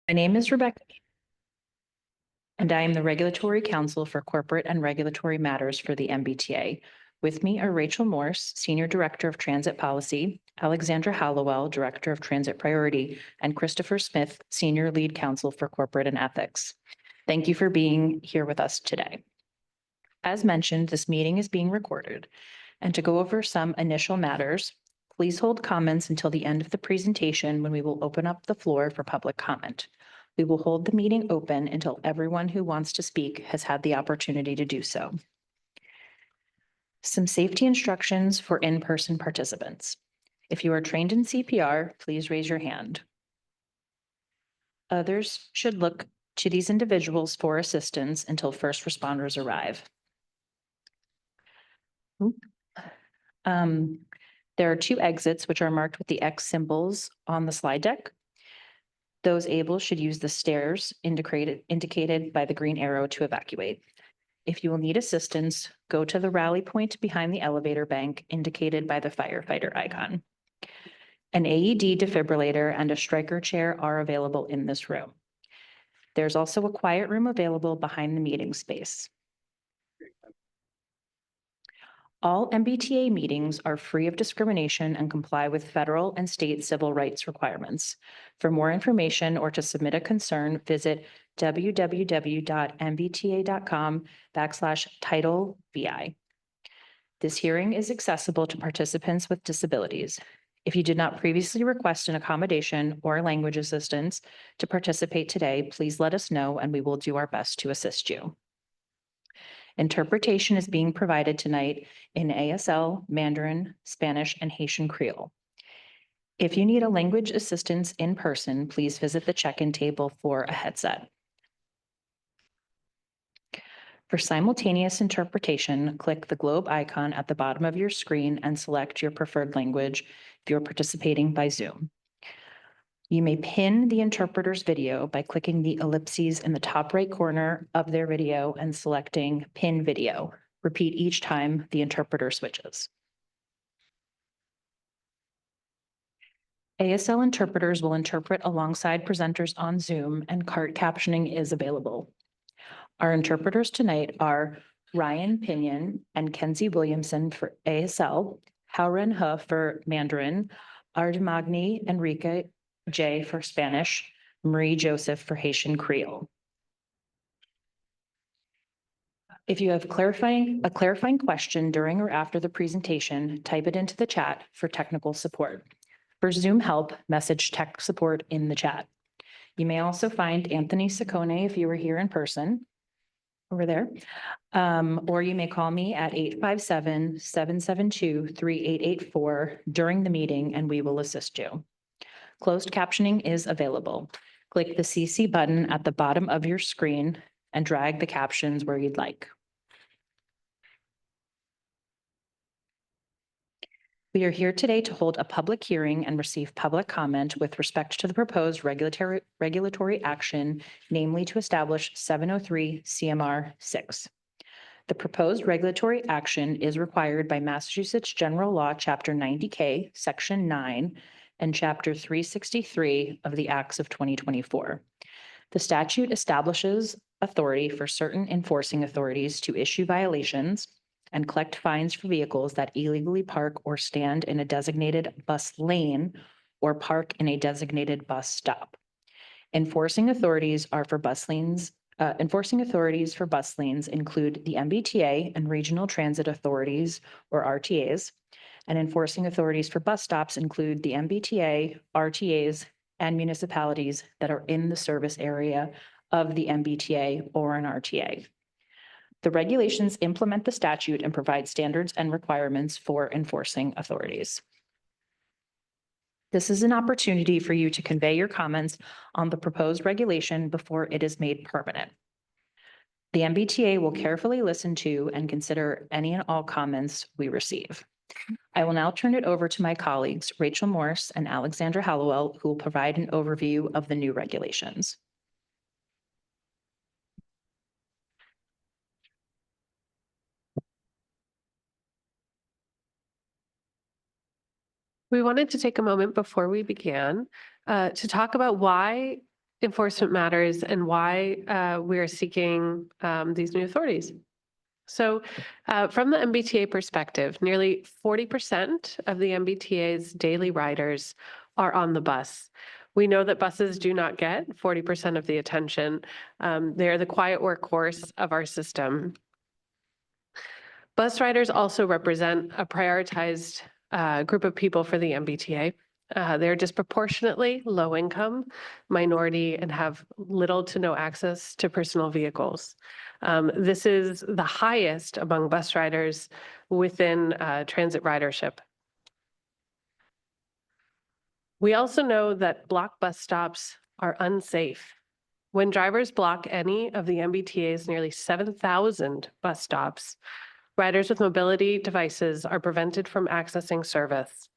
My name is Rebecca, and I am the Regulatory Counsel for Corporate and Regulatory Matters for the MBTA. With me are Rachel Morse, Senior Director of Transit Policy, Alexandra Hallowell, Director of Transit Priority, and Christopher Smith, Senior Lead Counsel for Corporate and Ethics. Thank you for being here with us today. As mentioned, this meeting is being recorded, and to go over some initial matters, please hold comments until the end of the presentation when we will open up the floor for public comment. We will hold the meeting open until everyone who wants to speak has had the opportunity to do so. Some safety instructions for in-person participants. If you are trained in CPR, please raise your hand. Others should look to these individuals for assistance until first responders arrive. There are two exits which are marked with the X symbols on the slide deck. Those able should use the stairs indicated by the green arrow to evacuate. If you will need assistance, go to the rally point behind the elevator bank indicated by the firefighter icon. An AED defibrillator and a striker chair are available in this room. There's also a quiet room available behind the meeting space. All MBTA meetings are free of discrimination and comply with federal and state civil rights requirements. For more information or to submit a concern, visit www.mbta.com/Title-VI. This hearing is accessible to participants with disabilities. If you did not previously request an accommodation or language assistance to participate today, please let us know and we will do our best to assist you. Interpretation is being provided tonight in ASL, Mandarin, Spanish, and Haitian Creole. If you need a language assistance in person, please visit the check-in table for a headset. For simultaneous interpretation, click the globe icon at the bottom of your screen and select your preferred language if you're participating by Zoom. You may pin the interpreter's video by clicking the ellipses in the top right corner of their video and selecting Pin Video. Repeat each time the interpreter switches. ASL interpreters will interpret alongside presenters on Zoom, and cart captioning is available. Our interpreters tonight are Ryan Pinion and Kenzie Williamson for ASL, Hauren He for Mandarin, Ardemagni Enrique J for Spanish, Marie Joseph for Haitian Creole. If you have a clarifying question during or after the presentation, type it into the chat for technical support. For Zoom help, message tech support in the chat. You may also find Anthony Ciccone if you were here in person, over there, or you may call me at 857-772-3884 during the meeting and we will assist you. Closed captioning is available. Click the CC button at the bottom of your screen and drag the captions where you'd like. We are here today to hold a public hearing and receive public comment with respect to the proposed regulatory action, namely to establish 703 CMR 6. The proposed regulatory action is required by Massachusetts General Law, Chapter 90K, Section 9, and Chapter 363 of the Acts of 2024. The statute establishes authority for certain enforcing authorities to issue violations and collect fines for vehicles that illegally park or stand in a designated bus lane or park in a designated bus stop. Enforcing authorities for bus lanes include the MBTA and regional transit authorities, or RTAs, and enforcing authorities for bus stops include the MBTA, RTAs, and municipalities that are in the service area of the MBTA or an RTA. The regulations implement the statute and provide standards and requirements for enforcing authorities. This is an opportunity for you to convey your comments on the proposed regulation before it is made permanent. The MBTA will carefully listen to and consider any and all comments we receive. I will now turn it over to my colleagues, Rachel Morse and Alexandra Hallowell, who will provide an overview of the new regulations. We wanted to take a moment before we began to talk about why enforcement matters and why we are seeking these new authorities. So from the MBTA perspective, nearly 40% of the MBTA's daily riders are on the bus. We know that buses do not get 40% of the attention. They are the quiet workhorse of our system. Bus riders also represent a prioritized group of people for the MBTA. They're disproportionately low income, minority, and have little to no access to personal vehicles. This is the highest among bus riders within transit ridership. We also know that block bus stops are unsafe. When drivers block any of the MBTA's nearly 7,000 bus stops, riders with mobility devices are prevented from accessing service.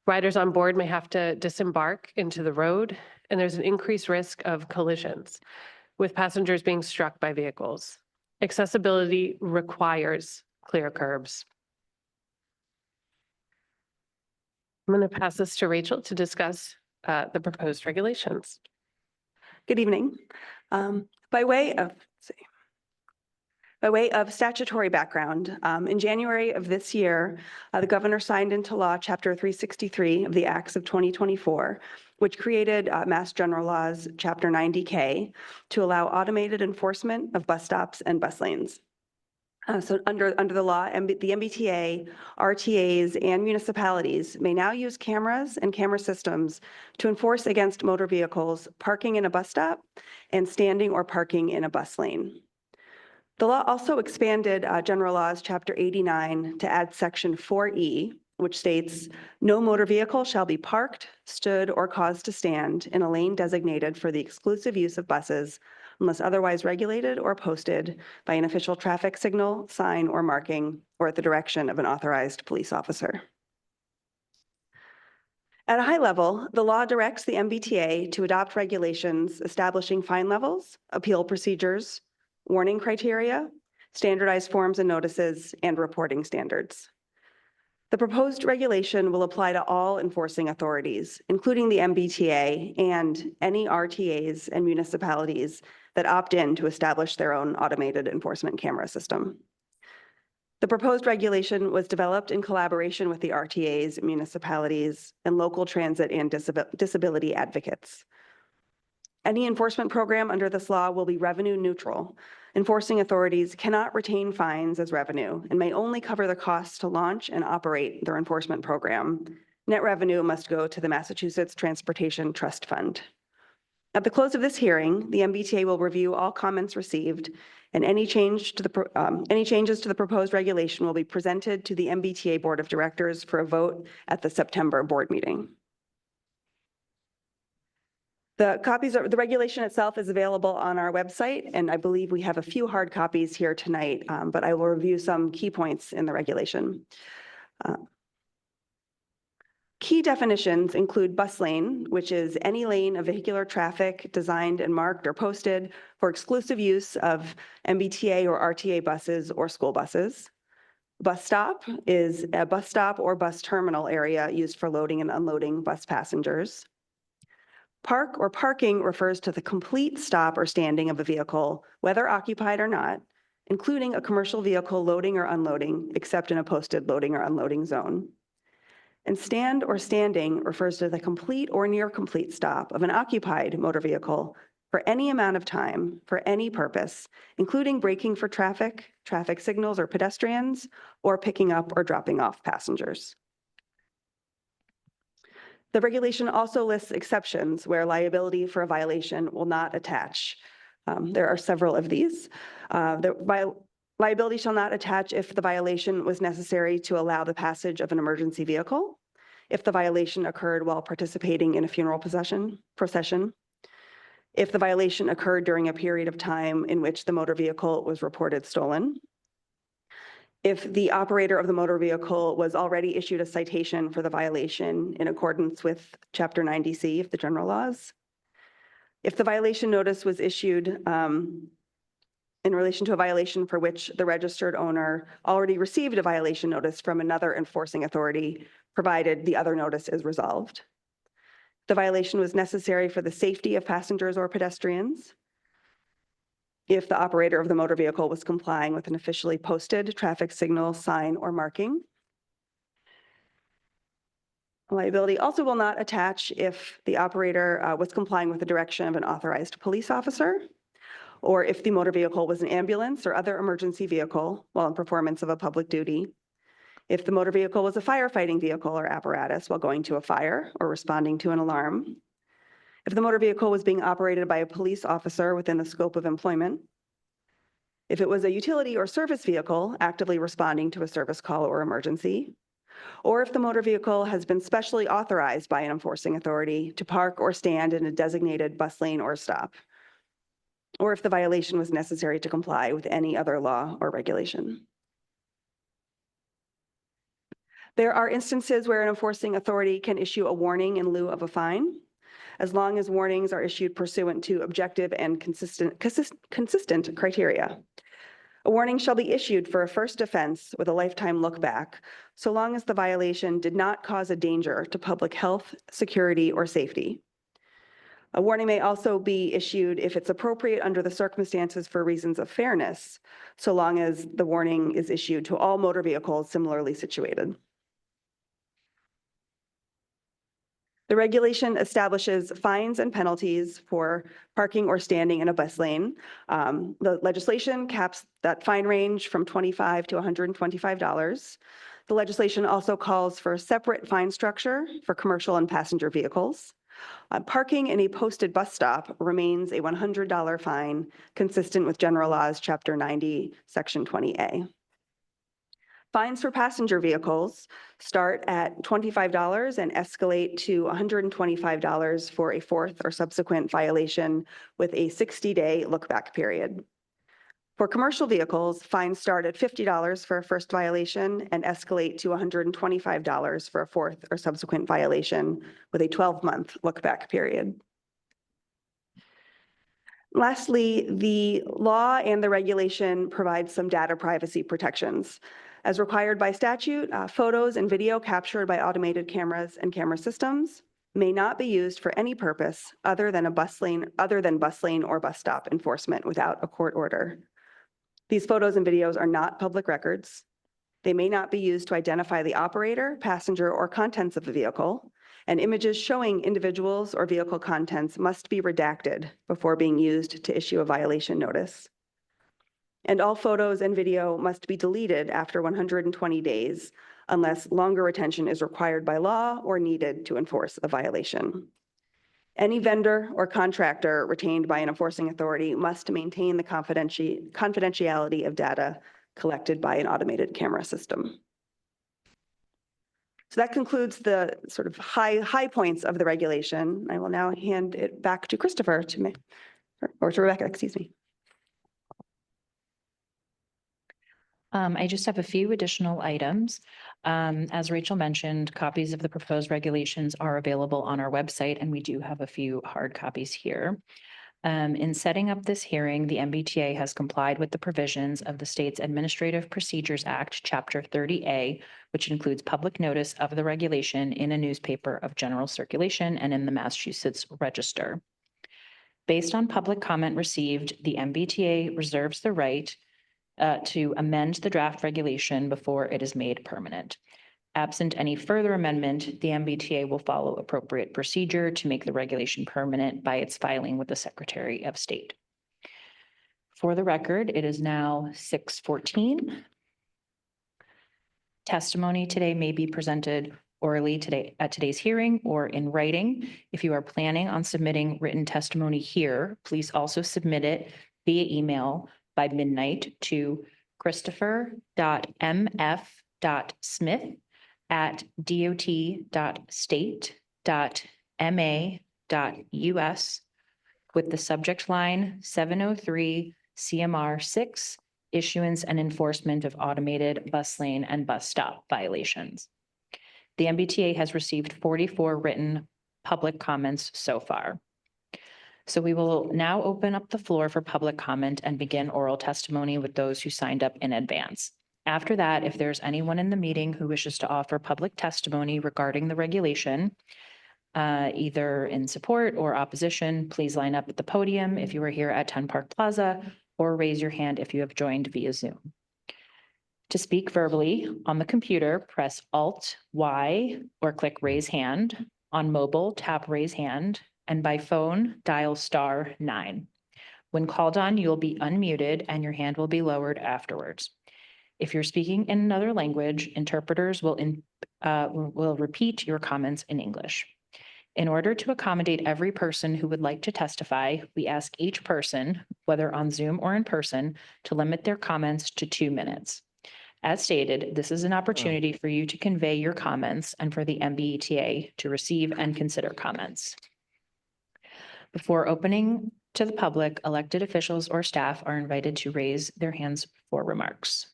Riders on board may have to disembark into the road, and there's an increased risk of collisions, with passengers being struck by vehicles. Accessibility requires clear curbs. I'm going to pass this to Rachel to discuss the proposed regulations. Good evening. By way of statutory background, in January of this year, the governor signed into law Chapter 363 of the Acts of 2024, which created Mass General Laws Chapter 90K to allow automated enforcement of bus stops and bus lanes. So under the law, the MBTA, RTAs, and municipalities may now use cameras and camera systems to enforce against motor vehicles parking in a bus stop and standing or parking in a bus lane. The law also expanded General Laws Chapter 89 to add Section 4E, which states, no motor vehicle shall be parked, stood, or caused to stand in a lane designated for the exclusive use of buses unless otherwise regulated or posted by an official traffic signal, sign, or marking, or at the direction of an authorized police officer. At a high level, the law directs the MBTA to adopt regulations establishing fine levels, appeal procedures, warning criteria, standardized forms and notices, and reporting standards. The proposed regulation will apply to all enforcing authorities, including the MBTA and any RTAs and municipalities that opt in to establish their own automated enforcement camera system. The proposed regulation was developed in collaboration with the RTAs, municipalities, and local transit and disability advocates. Any enforcement program under this law will be revenue neutral. Enforcing authorities cannot retain fines as revenue and may only cover the costs to launch and operate their enforcement program. Net revenue must go to the Massachusetts Transportation Trust Fund. At the close of this hearing, the MBTA will review all comments received, and any changes to the proposed regulation will be presented to the MBTA Board of Directors for a vote at the September board meeting. The regulation itself is available on our website, and I believe we have a few hard copies here tonight, but I will review some key points in the regulation. Key definitions include bus lane, which is any lane of vehicular traffic designed and marked or posted for exclusive use of MBTA or RTA buses or school buses. Bus stop is a bus stop or bus terminal area used for loading and unloading bus passengers. Park or parking refers to the complete stop or standing of a vehicle, whether occupied or not, including a commercial vehicle loading or unloading, except in a posted loading or unloading zone. And stand or standing refers to the complete or near complete stop of an occupied motor vehicle for any amount of time, for any purpose, including braking for traffic, traffic signals or pedestrians, or picking up or dropping off passengers. The regulation also lists exceptions where liability for a violation will not attach. There are several of these. Liability shall not attach if the violation was necessary to allow the passage of an emergency vehicle, if the violation occurred while participating in a funeral procession, if the violation occurred during a period of time in which the motor vehicle was reported stolen, if the operator of the motor vehicle was already issued a citation for the violation in accordance with Chapter 90C of the general laws, if the violation notice was issued in relation to a violation for which the registered owner already received a violation notice from another enforcing authority, provided the other notice is resolved. the violation was necessary for the safety of passengers or pedestrians, if the operator of the motor vehicle was complying with an officially posted traffic signal, sign, or marking. Liability also will not attach if the operator was complying with the direction of an authorized police officer, or if the motor vehicle was an ambulance or other emergency vehicle while in performance of a public duty, if the motor vehicle was a firefighting vehicle or apparatus while going to a fire or responding to an alarm, if the motor vehicle was being operated by a police officer within the scope of employment, if it was a utility or service vehicle actively responding to a service call or emergency, or if the motor vehicle has been specially authorized by an enforcing authority to park or stand in a designated bus lane or stop, or if the violation was necessary to comply with any other law or regulation. There are instances where an enforcing authority can issue a warning in lieu of a fine, as long as warnings are issued pursuant to objective and consistent criteria. A warning shall be issued for a first offense with a lifetime look back, so long as the violation did not cause a danger to public health, security, or safety. A warning may also be issued if it's appropriate under the circumstances for reasons of fairness, so long as the warning is issued to all motor vehicles similarly situated. The regulation establishes fines and penalties for parking or standing in a bus lane. The legislation caps that fine range from $25 to $125. The legislation also calls for a separate fine structure for commercial and passenger vehicles. Parking in a posted bus stop remains a $100 fine, consistent with General Laws, Chapter 90, Section 20A. Fines for passenger vehicles start at $25 and escalate to $125 for a fourth or subsequent violation with a 60-day look-back period. For commercial vehicles, fines start at $50 for a first violation and escalate to $125 for a fourth or subsequent violation with a 12-month look-back period. Lastly, the law and the regulation provide some data privacy protections. As required by statute, photos and video captured by automated cameras and camera systems may not be used for any purpose other than bus lane or bus stop enforcement without a court order. These photos and videos are not public records. They may not be used to identify the operator, passenger, or contents of the vehicle, and images showing individuals or vehicle contents must be redacted before being used to issue a violation notice. And all photos and video must be deleted after 120 days unless longer retention is required by law or needed to enforce a violation. Any vendor or contractor retained by an enforcing authority must maintain the confidentiality of data collected by an automated camera system. So that concludes the sort of high points of the regulation. I will now hand it back to Christopher to Rebecca, excuse me. I just have a few additional items. As Rachel mentioned, copies of the proposed regulations are available on our website, and we do have a few hard copies here. In setting up this hearing, the MBTA has complied with the provisions of the state's Administrative Procedures Act, Chapter 30A, which includes public notice of the regulation in a newspaper of general circulation and in the Massachusetts Register. Based on public comment received, the MBTA reserves the right to amend the draft regulation before it is made permanent. Absent any further amendment, the MBTA will follow appropriate procedure to make the regulation permanent by its filing with the Secretary of State. For the record, it is now 6:14. Testimony today may be presented orally at today's hearing or in writing. If you are planning on submitting written testimony here, please also submit it via email by midnight to christopher.mf.smith@dot.state.ma.us with the subject line 703 CMR 6, issuance and enforcement of automated bus lane and bus stop violations. The MBTA has received 44 written public comments so far. So we will now open up the floor for public comment and begin oral testimony with those who signed up in advance. After that, if there's anyone in the meeting who wishes to offer public testimony regarding the regulation, either in support or opposition, please line up at the podium if you are here at 10 Park Plaza, or raise your hand if you have joined via Zoom. To speak verbally on the computer, press Alt-Y or click Raise Hand. On mobile, tap Raise Hand, and by phone, dial *9. When called on, you will be unmuted and your hand will be lowered afterwards. If you're speaking in another language, interpreters will repeat your comments in English. In order to accommodate every person who would like to testify, we ask each person, whether on Zoom or in person, to limit their comments to 2 minutes. As stated, this is an opportunity for you to convey your comments and for the MBTA to receive and consider comments. Before opening to the public, elected officials or staff are invited to raise their hands for remarks.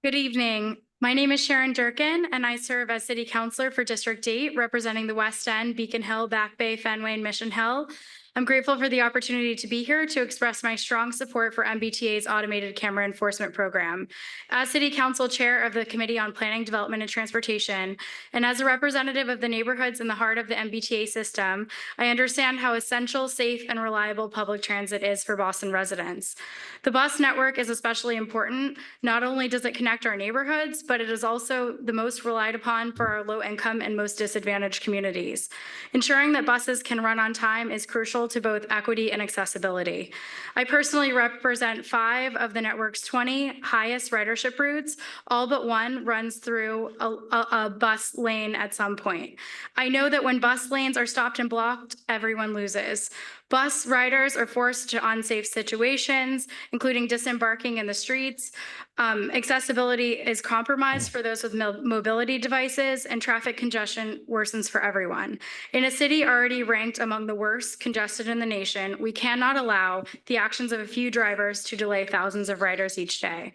Good evening. My name is Sharon Durkin, and I serve as City Councilor for District 8, representing the West End, Beacon Hill, Back Bay, Fenway, and Mission Hill. I'm grateful for the opportunity to be here to express my strong support for MBTA's automated camera enforcement program. As City Council Chair of the Committee on Planning, Development, and Transportation, and as a representative of the neighborhoods in the heart of the MBTA system, I understand how essential, safe, and reliable public transit is for Boston residents. The bus network is especially important. Not only does it connect our neighborhoods, but it is also the most relied upon for our low-income and most disadvantaged communities. Ensuring that buses can run on time is crucial to both equity and accessibility. I personally represent 5 of the network's 20 highest ridership routes. All but one runs through a bus lane at some point. I know that when bus lanes are stopped and blocked, everyone loses. Bus riders are forced to unsafe situations, including disembarking in the streets. Accessibility is compromised for those with mobility devices, and traffic congestion worsens for everyone. In a city already ranked among the worst congested in the nation, we cannot allow the actions of a few drivers to delay thousands of riders each day.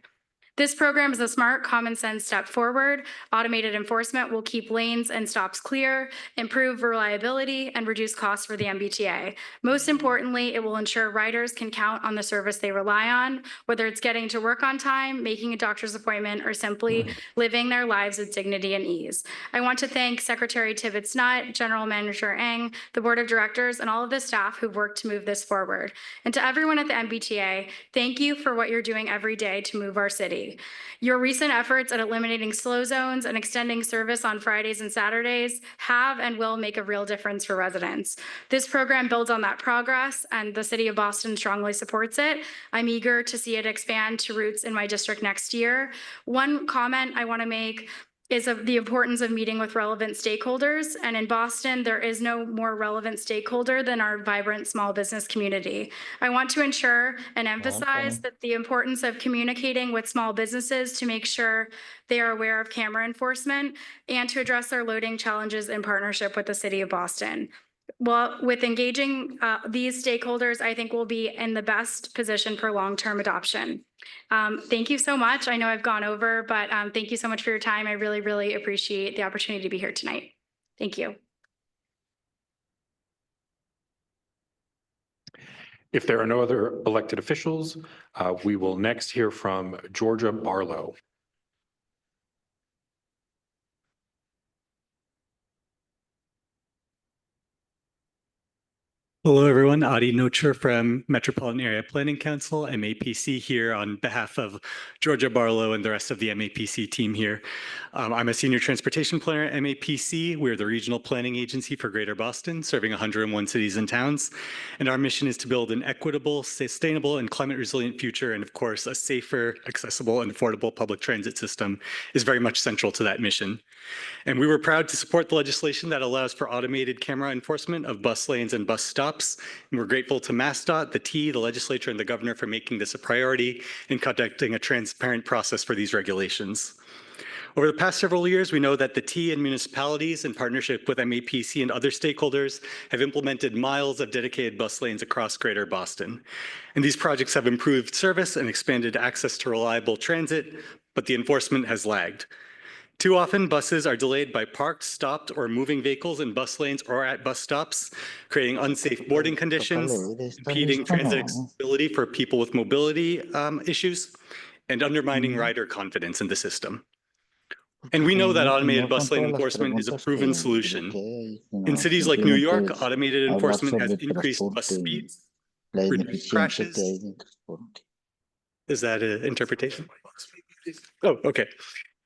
This program is a smart, common sense step forward. Automated enforcement will keep lanes and stops clear, improve reliability, and reduce costs for the MBTA. Most importantly, it will ensure riders can count on the service they rely on, whether it's getting to work on time, making a doctor's appointment, or simply living their lives with dignity and ease. I want to thank Secretary Tibbetts-Nutt, General Manager Eng, the Board of Directors, and all of the staff who've worked to move this forward. And to everyone at the MBTA, thank you for what you're doing every day to move our city. Your recent efforts at eliminating slow zones and extending service on Fridays and Saturdays have and will make a real difference for residents. This program builds on that progress, and the City of Boston strongly supports it. I'm eager to see it expand to routes in my district next year. One comment I want to make is of the importance of meeting with relevant stakeholders. And in Boston, there is no more relevant stakeholder than our vibrant small business community. I want to ensure and emphasize that the importance of communicating with small businesses to make sure they are aware of camera enforcement and to address their loading challenges in partnership with the City of Boston. Well, with engaging these stakeholders, I think we'll be in the best position for long-term adoption. Thank you so much. I know I've gone over, but thank you so much for your time. I really, really appreciate the opportunity to be here tonight. Thank you. If there are no other elected officials, we will next hear from Georgia Barlow. Hello, everyone. Adi Nocher from Metropolitan Area Planning Council, MAPC, here on behalf of Georgia Barlow and the rest of the MAPC team here. I'm a senior transportation planner at MAPC. We're the regional planning agency for Greater Boston, serving 101 cities and towns. And our mission is to build an equitable, sustainable, and climate resilient future. And of course, a safer, accessible, and affordable public transit system is very much central to that mission. And we were proud to support the legislation that allows for automated camera enforcement of bus lanes and bus stops. And we're grateful to MassDOT, the T, the legislature, and the governor for making this a priority and conducting a transparent process for these regulations. Over the past several years, we know that the T and municipalities, in partnership with MAPC and other stakeholders, have implemented miles of dedicated bus lanes across Greater Boston. And these projects have improved service and expanded access to reliable transit, but the enforcement has lagged. Too often, buses are delayed by parked, stopped, or moving vehicles in bus lanes or at bus stops, creating unsafe boarding conditions, impeding transit accessibility for people with mobility issues. and undermining rider confidence in the system. And we know that automated bus lane enforcement is a proven solution. In cities like New York, automated enforcement has increased bus speeds, reduced crashes. Is that an interpretation? Oh, okay.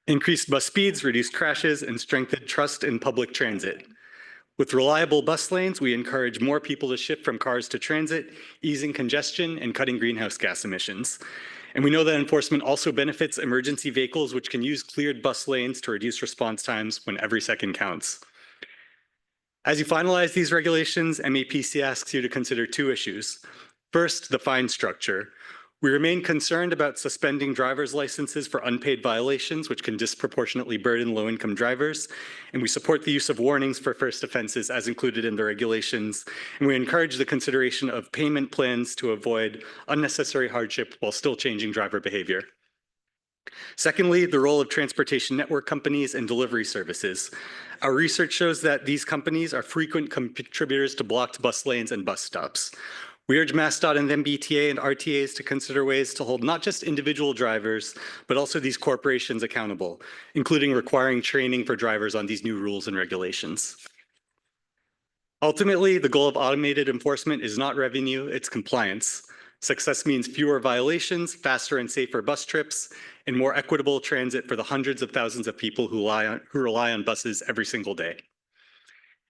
Increased bus speeds, reduced crashes, and strengthened trust in public transit. With reliable bus lanes, we encourage more people to shift from cars to transit, easing congestion and cutting greenhouse gas emissions. And we know that enforcement also benefits emergency vehicles, which can use cleared bus lanes to reduce response times when every second counts. As you finalize these regulations, MAPC asks you to consider two issues. First, the fine structure. We remain concerned about suspending driver's licenses for unpaid violations, which can disproportionately burden low-income drivers. And we support the use of warnings for first offenses as included in the regulations. And we encourage the consideration of payment plans to avoid unnecessary hardship while still changing driver behavior. Secondly, the role of transportation network companies and delivery services. Our research shows that these companies are frequent contributors to blocked bus lanes and bus stops. We urge MassDOT and the MBTA and RTAs to consider ways to hold not just individual drivers, but also these corporations accountable, including requiring training for drivers on these new rules and regulations. Ultimately, the goal of automated enforcement is not revenue, it's compliance. Success means fewer violations, faster and safer bus trips, and more equitable transit for the hundreds of thousands of people who rely on buses every single day.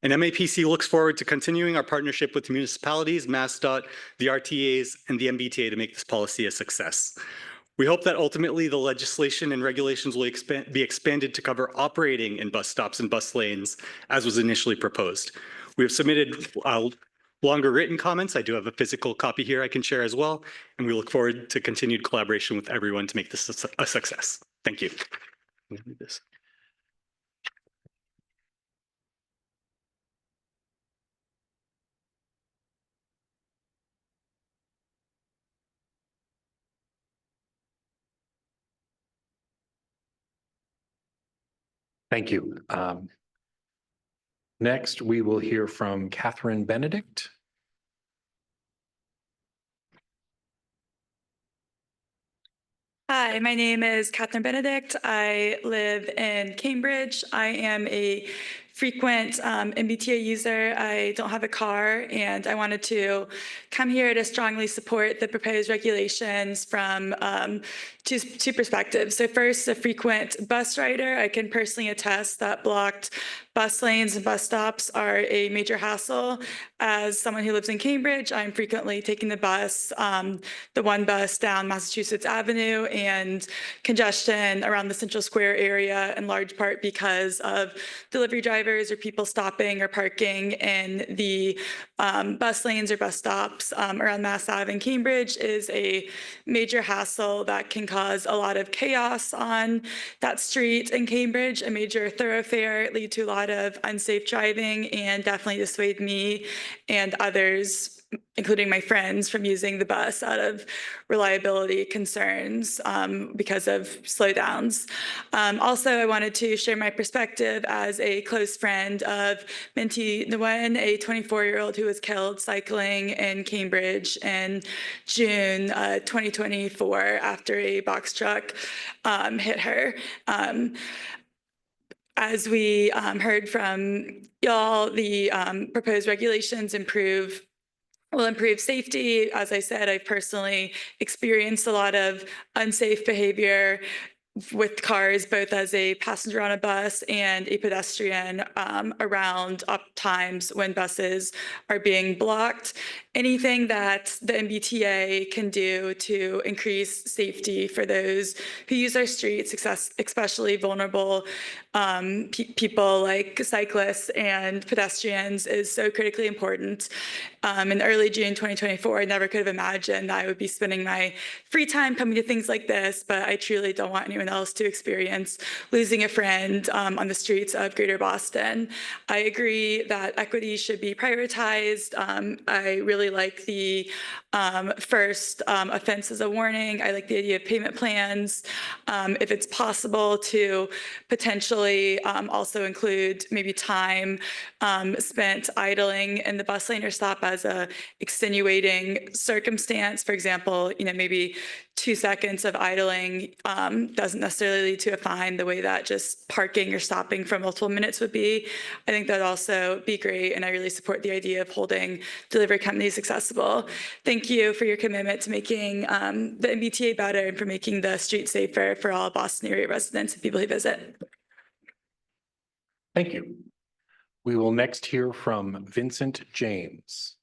And MAPC looks forward to continuing our partnership with municipalities, MassDOT, the RTAs, and the MBTA to make this policy a success. We hope that ultimately the legislation and regulations will be expanded to cover operating in bus stops and bus lanes as was initially proposed. We have submitted longer written comments. I do have a physical copy here I can share as well. And we look forward to continued collaboration with everyone to make this a success. Thank you. Thank you. Next, we will hear from Catherine Benedict. Hi, my name is Catherine Benedict. I live in Cambridge. I am a frequent MBTA user. I don't have a car, and I wanted to come here to strongly support the proposed regulations from two perspectives. So first, a frequent bus rider, I can personally attest that blocked bus lanes and bus stops are a major hassle. As someone who lives in Cambridge, I'm frequently taking the bus, the one bus down Massachusetts Avenue, and congestion around the Central Square area, in large part because of delivery drivers or people stopping or parking in the bus lanes or bus stops around Mass Ave in Cambridge is a major hassle that can cause a lot of chaos on that street in Cambridge, a major thoroughfare, lead to a lot of unsafe driving, and definitely dissuade me and others, including my friends, from using the bus out of reliability concerns because of slowdowns. Also, I wanted to share my perspective as a close friend of Minty Nguyen, a 24-year-old who was killed cycling in Cambridge in June 2024 after a box truck hit her. As we heard from y'all, the proposed regulations will improve safety. As I said, I've personally experienced a lot of unsafe behavior with cars, both as a passenger on a bus and a pedestrian around times when buses are being blocked. Anything that the MBTA can do to increase safety for those who use our streets, especially vulnerable people like cyclists and pedestrians, is so critically important. In early June 2024, I never could have imagined that I would be spending my free time coming to things like this, but I truly don't want anyone else to experience losing a friend on the streets of Greater Boston. I agree that equity should be prioritized. I really like the first offense as a warning. I like the idea of payment plans. If it's possible to potentially potentially also include maybe time spent idling in the bus lane or stop as a extenuating circumstance. For example, maybe 2 seconds of idling doesn't necessarily lead to a fine the way that just parking or stopping for multiple minutes would be. I think that'd also be great, and I really support the idea of holding delivery companies accessible. Thank you for your commitment to making the MBTA better and for making the street safer for all Boston area residents and people who visit. Thank you. We will next hear from Vincent James.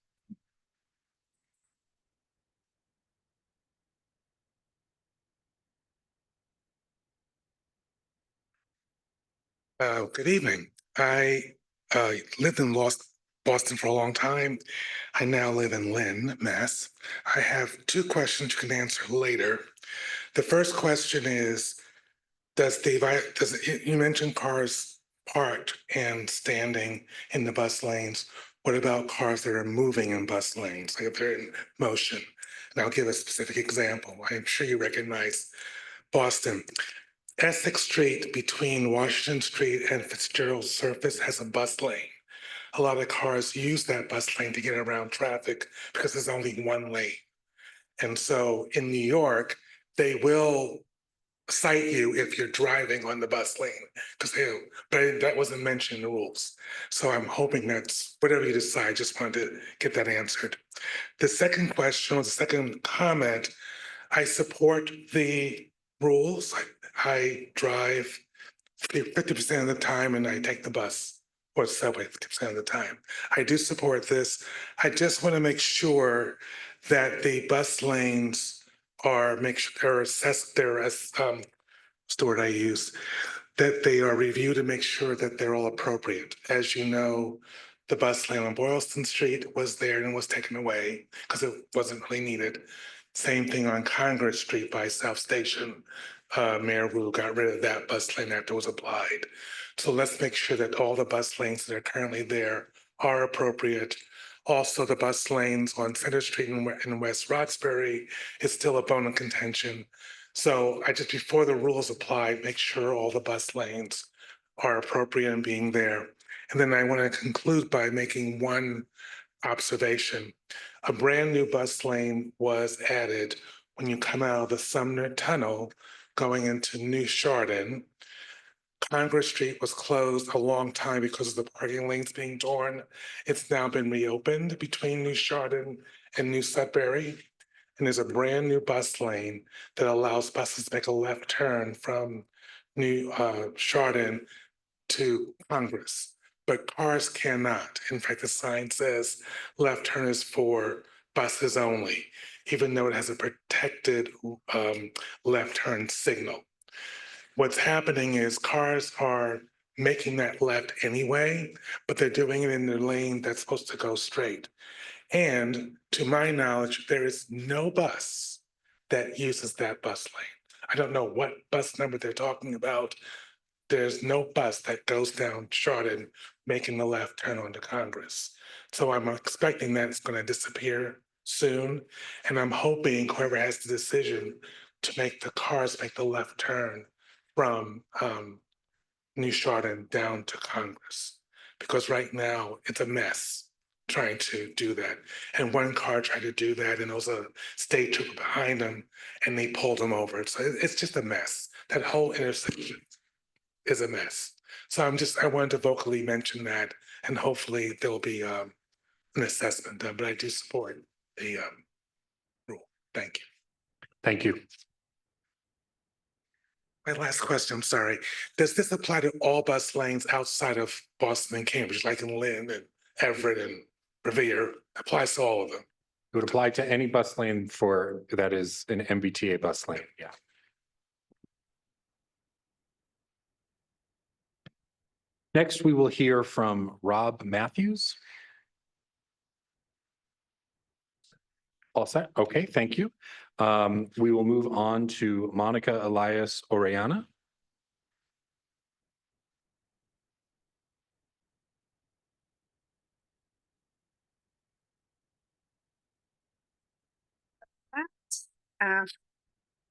Good evening. I lived in Boston for a long time. I now live in Lynn, Mass. I have 2 questions you can answer later. The first question is, you mentioned cars parked and standing in the bus lanes. What about cars that are moving in bus lanes, like if they're in motion? And I'll give a specific example. I'm sure you recognize Boston. Essex Street between Washington Street and Fitzgerald Surface has a bus lane. A lot of cars use that bus lane to get around traffic because there's only one lane. And so in New York, they will cite you if you're driving on the bus lane, but that wasn't mentioned in the rules. So I'm hoping that's whatever you decide, just wanted to get that answered. The second question, or the second comment, I support the rules. I drive 50% of the time and I take the bus or subway 50% of the time. I do support this. I just want to make sure that the bus lanes they're assessed, what's the word I use, that they are reviewed to make sure that they're all appropriate. As you know, the bus lane on Boylston Street was there and was taken away because it wasn't really needed. Same thing on Congress Street by South Station. Mayor Wu got rid of that bus lane after it was applied. So let's make sure that all the bus lanes that are currently there are appropriate. Also, the bus lanes on Center Street in West Roxbury is still a bone of contention. So before the rules apply, make sure all the bus lanes are appropriate and being there. And then I want to conclude by making one observation. A brand new bus lane was added when you come out of the Sumner Tunnel going into New Chardon. Congress Street was closed a long time because of the parking lanes being torn. It's now been reopened between New Chardon and New Sudbury. And there's a brand new bus lane that allows buses to make a left turn from New Chardon to Congress, but cars cannot. In fact, the sign says left turn is for buses only, even though it has a protected left turn signal. What's happening is cars are making that left anyway, but they're doing it in the lane that's supposed to go straight. And to my knowledge, there is no bus that uses that bus lane. I don't know what bus number they're talking about. There's no bus that goes down Chardon making the left turn onto Congress. So I'm expecting that it's going to disappear soon. And I'm hoping whoever has the decision to make the cars make the left turn from New Chardon down to Congress. Because right now it's a mess trying to do that. And one car tried to do that and there was a state trooper behind them and they pulled them over. So it's just a mess. That whole intersection is a mess. So I wanted to vocally mention that and hopefully there'll be an assessment done, but I do support the rule. Thank you. Thank you. My last question, I'm sorry. Does this apply to all bus lanes outside of Boston and Cambridge, like in Lynn and Everett and Revere? Applies to all of them? It would apply to any bus lane that is an MBTA bus lane, yeah. Next, we will hear from Rob Matthews. All set? Okay, thank you. We will move on to Monica Elias Orellana.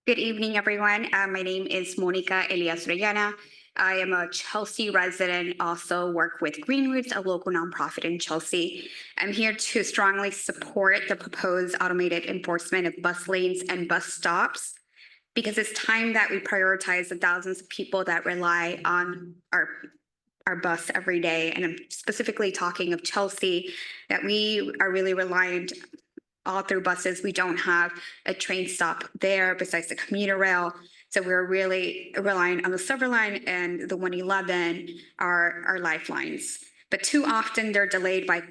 Good evening, everyone. My name is Monica Elias Orellana. I am a Chelsea resident, also work with Green Roots, a local nonprofit in Chelsea. I'm here to strongly support the proposed automated enforcement of bus lanes and bus stops because it's time that we prioritize the thousands of people that rely on our bus every day. And I'm specifically talking of Chelsea, that we are really reliant all through buses. We don't have a train stop there besides the commuter rail. So we're really relying on the Silver Line and the 111 are our lifelines. But too often they're delayed by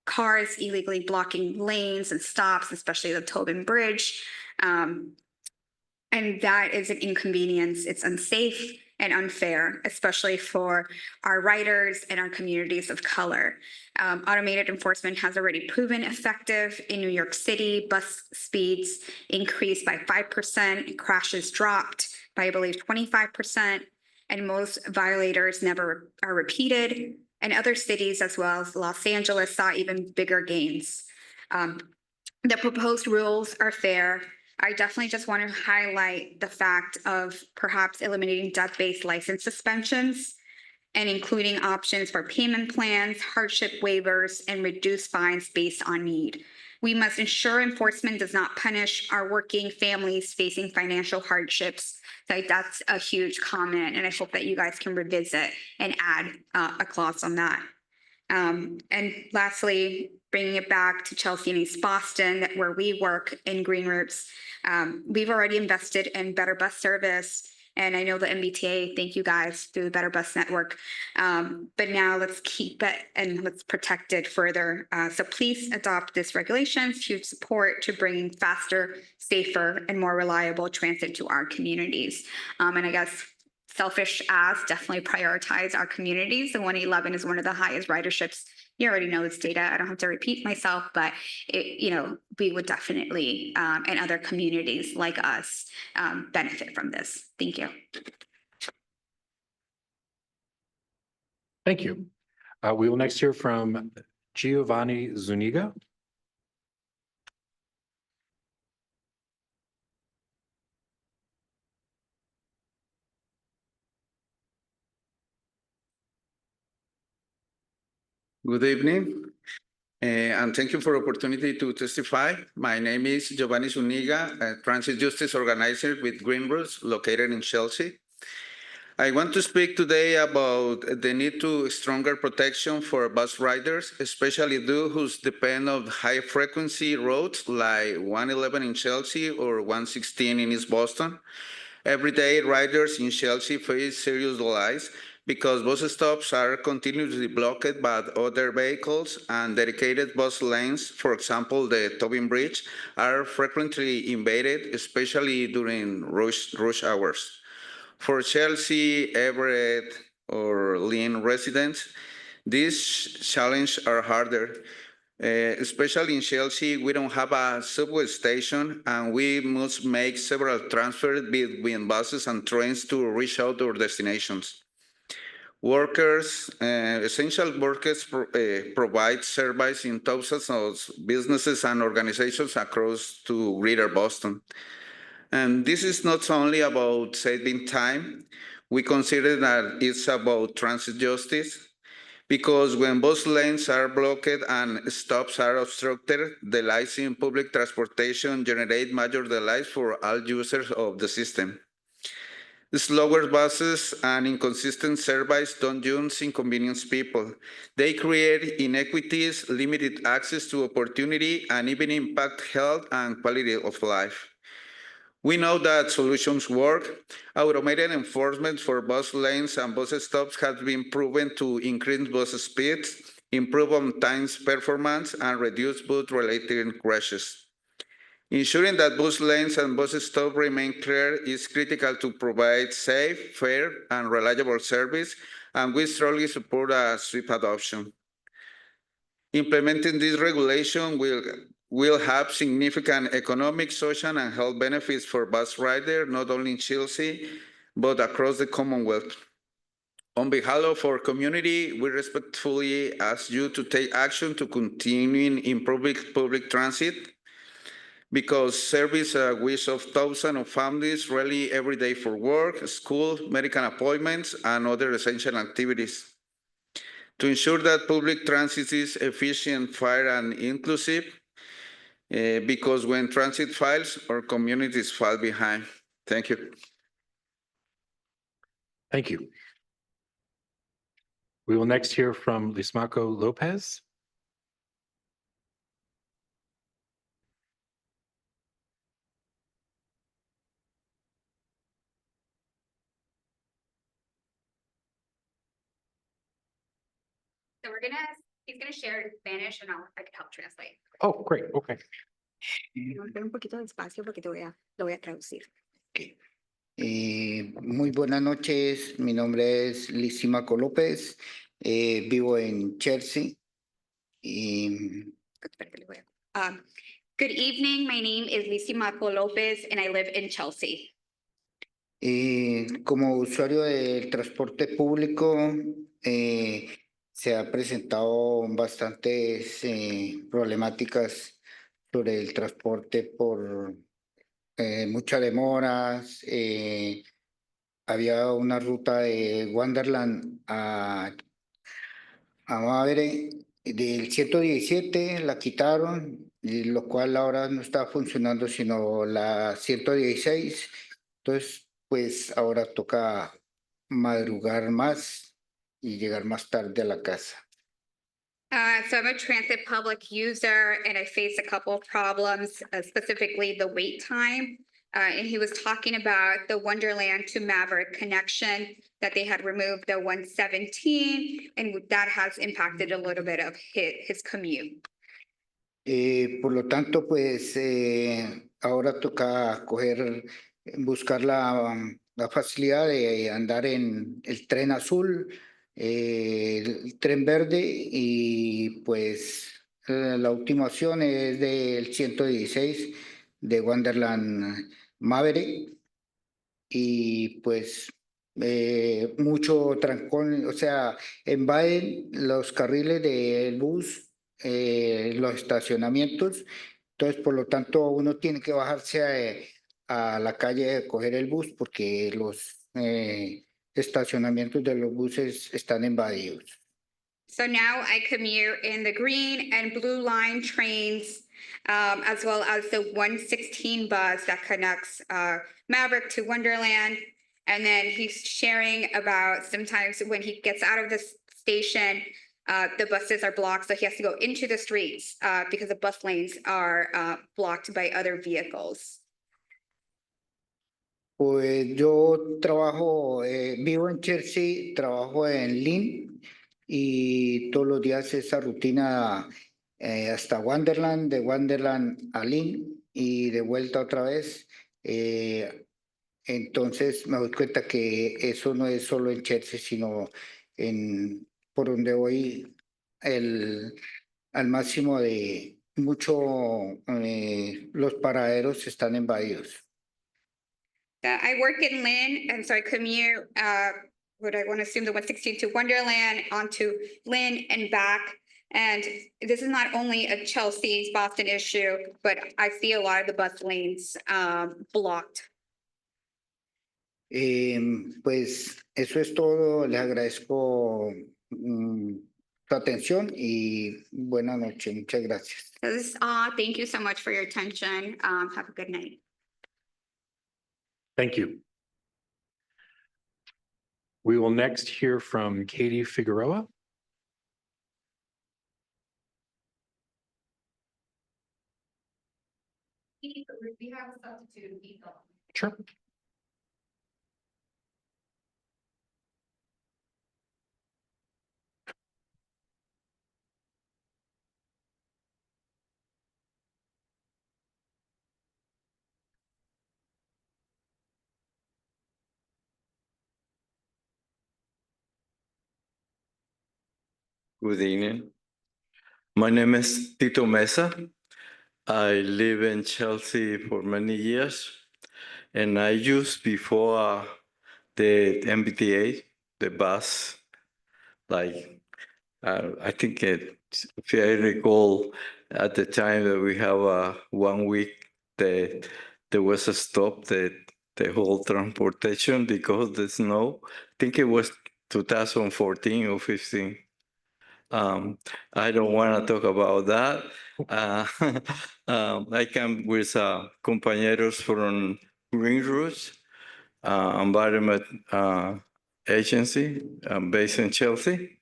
cars illegally blocking lanes and stops, especially the Tobin Bridge. And that is an inconvenience. It's unsafe and unfair, especially for our riders and our communities of color. Automated enforcement has already proven effective in New York City. Bus speeds increased by 5%, crashes dropped by, I believe, 25%, and most violators never are repeated. And other cities, as well as Los Angeles, saw even bigger gains. The proposed rules are fair. I definitely just want to highlight the fact of perhaps eliminating debt-based license suspensions and including options for payment plans, hardship waivers, and reduced fines based on need. We must ensure enforcement does not punish our working families facing financial hardships. So that's a huge comment, and I hope that you guys can revisit and add a clause on that. And lastly, bringing it back to Chelsea and East Boston, where we work in Green Roots, we've already invested in better bus service. And I know the MBTA, thank you guys, through the Better Bus Network. But now let's keep it and let's protect it further. So please adopt this regulation, huge support to bringing faster, safer, and more reliable transit to our communities. And I guess selfish as definitely prioritize our communities. The 111 is one of the highest riderships. You already know this data. I don't have to repeat myself, but we would definitely, and other communities like us, benefit from this. Thank you. Thank you. We will next hear from Giovanni Zuniga. Good evening, and thank you for the opportunity to testify. My name is Giovanni Zuniga, a transit justice organizer with Green Roots located in Chelsea. I want to speak today about the need to stronger protection for bus riders, especially those who depend on high-frequency roads like 111 in Chelsea or 116 in East Boston. Every day, riders in Chelsea face serious delays because bus stops are continuously blocked by other vehicles, and dedicated bus lanes, for example, the Tobin Bridge, are frequently invaded, especially during rush hours. For Chelsea, Everett, or Lynn residents, these challenges are harder. Especially in Chelsea, we don't have a subway station, and we must make several transfers between buses and trains to reach outdoor destinations. Essential workers provide service in thousands of businesses and organizations across to Greater Boston. And this is not only about saving time. We consider that it's about transit justice, because when bus lanes are blocked and stops are obstructed, delays in public transportation generate major delays for all users of the system. Slower buses and inconsistent service don't just inconvenience people. They create inequities, limited access to opportunity, and even impact health and quality of life. We know that solutions work. Automated enforcement for bus lanes and bus stops has been proven to increase bus speeds, improve on-time performance, and reduce bus-related crashes. Ensuring that bus lanes and bus stops remain clear is critical to provide safe, fair, and reliable service, and we strongly support a swift adoption. Implementing this regulation will have significant economic, social, and health benefits for bus riders, not only in Chelsea, but across the Commonwealth. On behalf of our community, we respectfully ask you to take action to continue improving public transit. because service a wish of thousands of families rally every day for work, school, medical appointments, and other essential activities. To ensure that public transit is efficient, fair, and inclusive, because when transit fails, our communities fall behind. Thank you. Thank you. We will next hear from Lismaco Lopez. So he's gonna share in Spanish and I can help translate. Oh, great. Okay. Un poquito despacio porque lo voy a traducir. Muy buenas noches, mi nombre es Lisímaco López, vivo en Chelsea. Good evening, my name is Lisímaco Lopez and I live in Chelsea. Como usuario del transporte público, se ha presentado bastantes problemáticas sobre el transporte por muchas demoras. Había una ruta de Wonderland a Mavere del 117, la quitaron, y lo cual ahora no está funcionando, sino la 116. Entonces, pues ahora toca madrugar más y llegar más tarde a la casa. So I'm a transit public user and I face a couple of problems, specifically the wait time. And he was talking about the Wonderland to Maverick connection, that they had removed the 117, and that has impacted a little bit of his commute. Por lo tanto, pues ahora toca buscar la facilidad de andar en el tren azul, el tren verde, y pues la última opción es del 116 de Wonderland Maverick, y pues mucho trancón, o sea, invaden los carriles del bus, los estacionamientos. Entonces, por lo tanto, uno tiene que bajarse a la calle a coger el bus porque los estacionamientos de los buses están invadidos. So now I commute in the green and blue line trains, as well as the 116 bus that connects Maverick to Wonderland. And then he's sharing about sometimes when he gets out of the station, the buses are blocked, so he has to go into the streets because the bus lanes are blocked by other vehicles. Pues yo trabajo, vivo en Chelsea, trabajo en Lynn, y todos los días esa rutina hasta Wonderland, de Wonderland a Lynn y de vuelta otra vez. Entonces me doy cuenta que eso no es solo en Chelsea, sino por donde voy al máximo de los paraderos están invadidos. I work in Lynn, and so I commute, what I want to assume the 116 to Wonderland, onto Lynn and back. And this is not only a Chelsea, Boston issue, but I see a lot of the bus lanes blocked. Pues eso es todo. Les agradezco su atención y buena noche. Muchas gracias. So this is all. Thank you so much for your attention. Have a good night. Thank you. We will next hear from Katie Figueroa. We have a substitute. Sure. Good evening. My name is Tito Mesa. I live in Chelsea for many years, and I used before the MBTA, the bus, like I think if I recall at the time that we have 1 week there was a stop the whole transportation because of the snow. I think it was 2014 or 15. I don't want to talk about that. I come with compañeros from Green Roots Environment Agency based in Chelsea.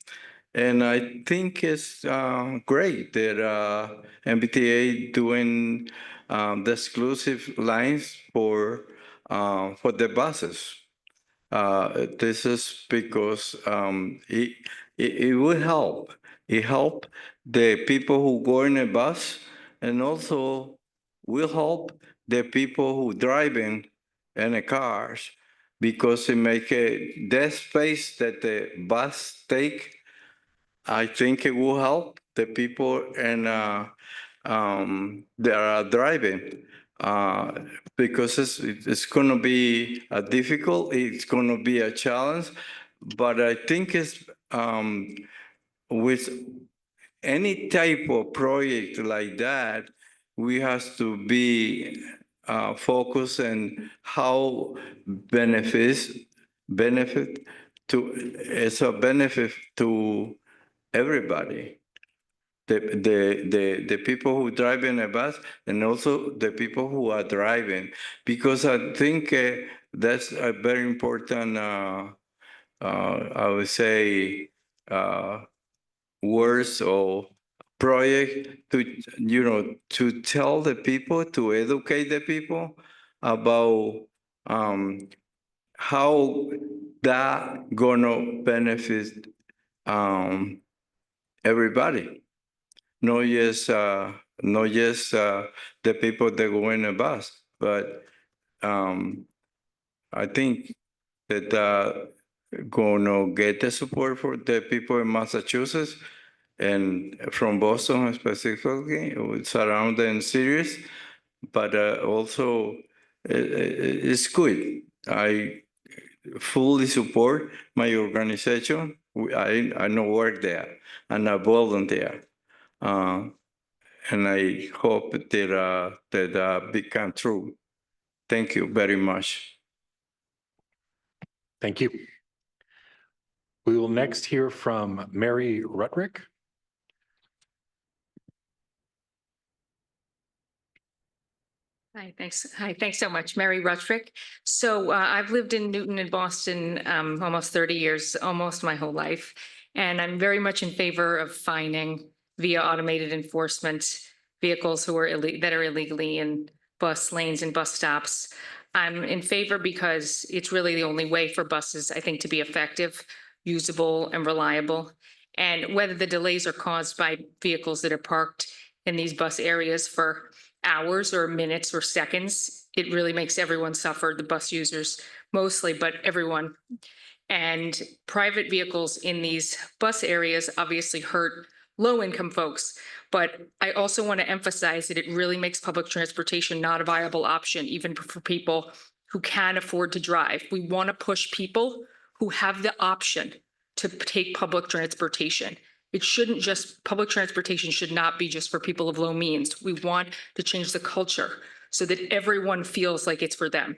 And I think it's great that MBTA doing the exclusive lines for the buses. This is because it will help. It help the people who go in a bus, and also will help the people who driving in the cars, because it make the space that the bus take. I think it will help the people and that are driving. Because it's going to be difficult, it's going to be a challenge, but I think it's with any type of project like that, we have to be focused on how benefit to it's a benefit to everybody. The people who drive in a bus, and also the people who are driving, because I think that's a very important, I would say, words or project to, to tell the people, to educate the people about how that gonna benefit everybody. Not just the people that go in a bus, but I think that gonna get the support for the people in Massachusetts and from Boston specifically, surrounding cities, but also it's good. I fully support my organization. I know work there and I volunteer. And I hope that become true. Thank you very much. Thank you. We will next hear from Mary Rutrick. Hi, thanks. Hi, thanks so much. Mary Rutrick. So I've lived in Newton and Boston almost 30 years, almost my whole life. And I'm very much in favor of fining via automated enforcement vehicles who are that are illegally in bus lanes and bus stops. I'm in favor because it's really the only way for buses, I think, to be effective, usable, and reliable. And whether the delays are caused by vehicles that are parked in these bus areas for hours or minutes or seconds, it really makes everyone suffer, the bus users mostly, but everyone. And private vehicles in these bus areas obviously hurt low-income folks. But I also want to emphasize that it really makes public transportation not a viable option, even for people who can afford to drive. We want to push people who have the option to take public transportation. It shouldn't just, public transportation should not be just for people of low means. We want to change the culture so that everyone feels like it's for them.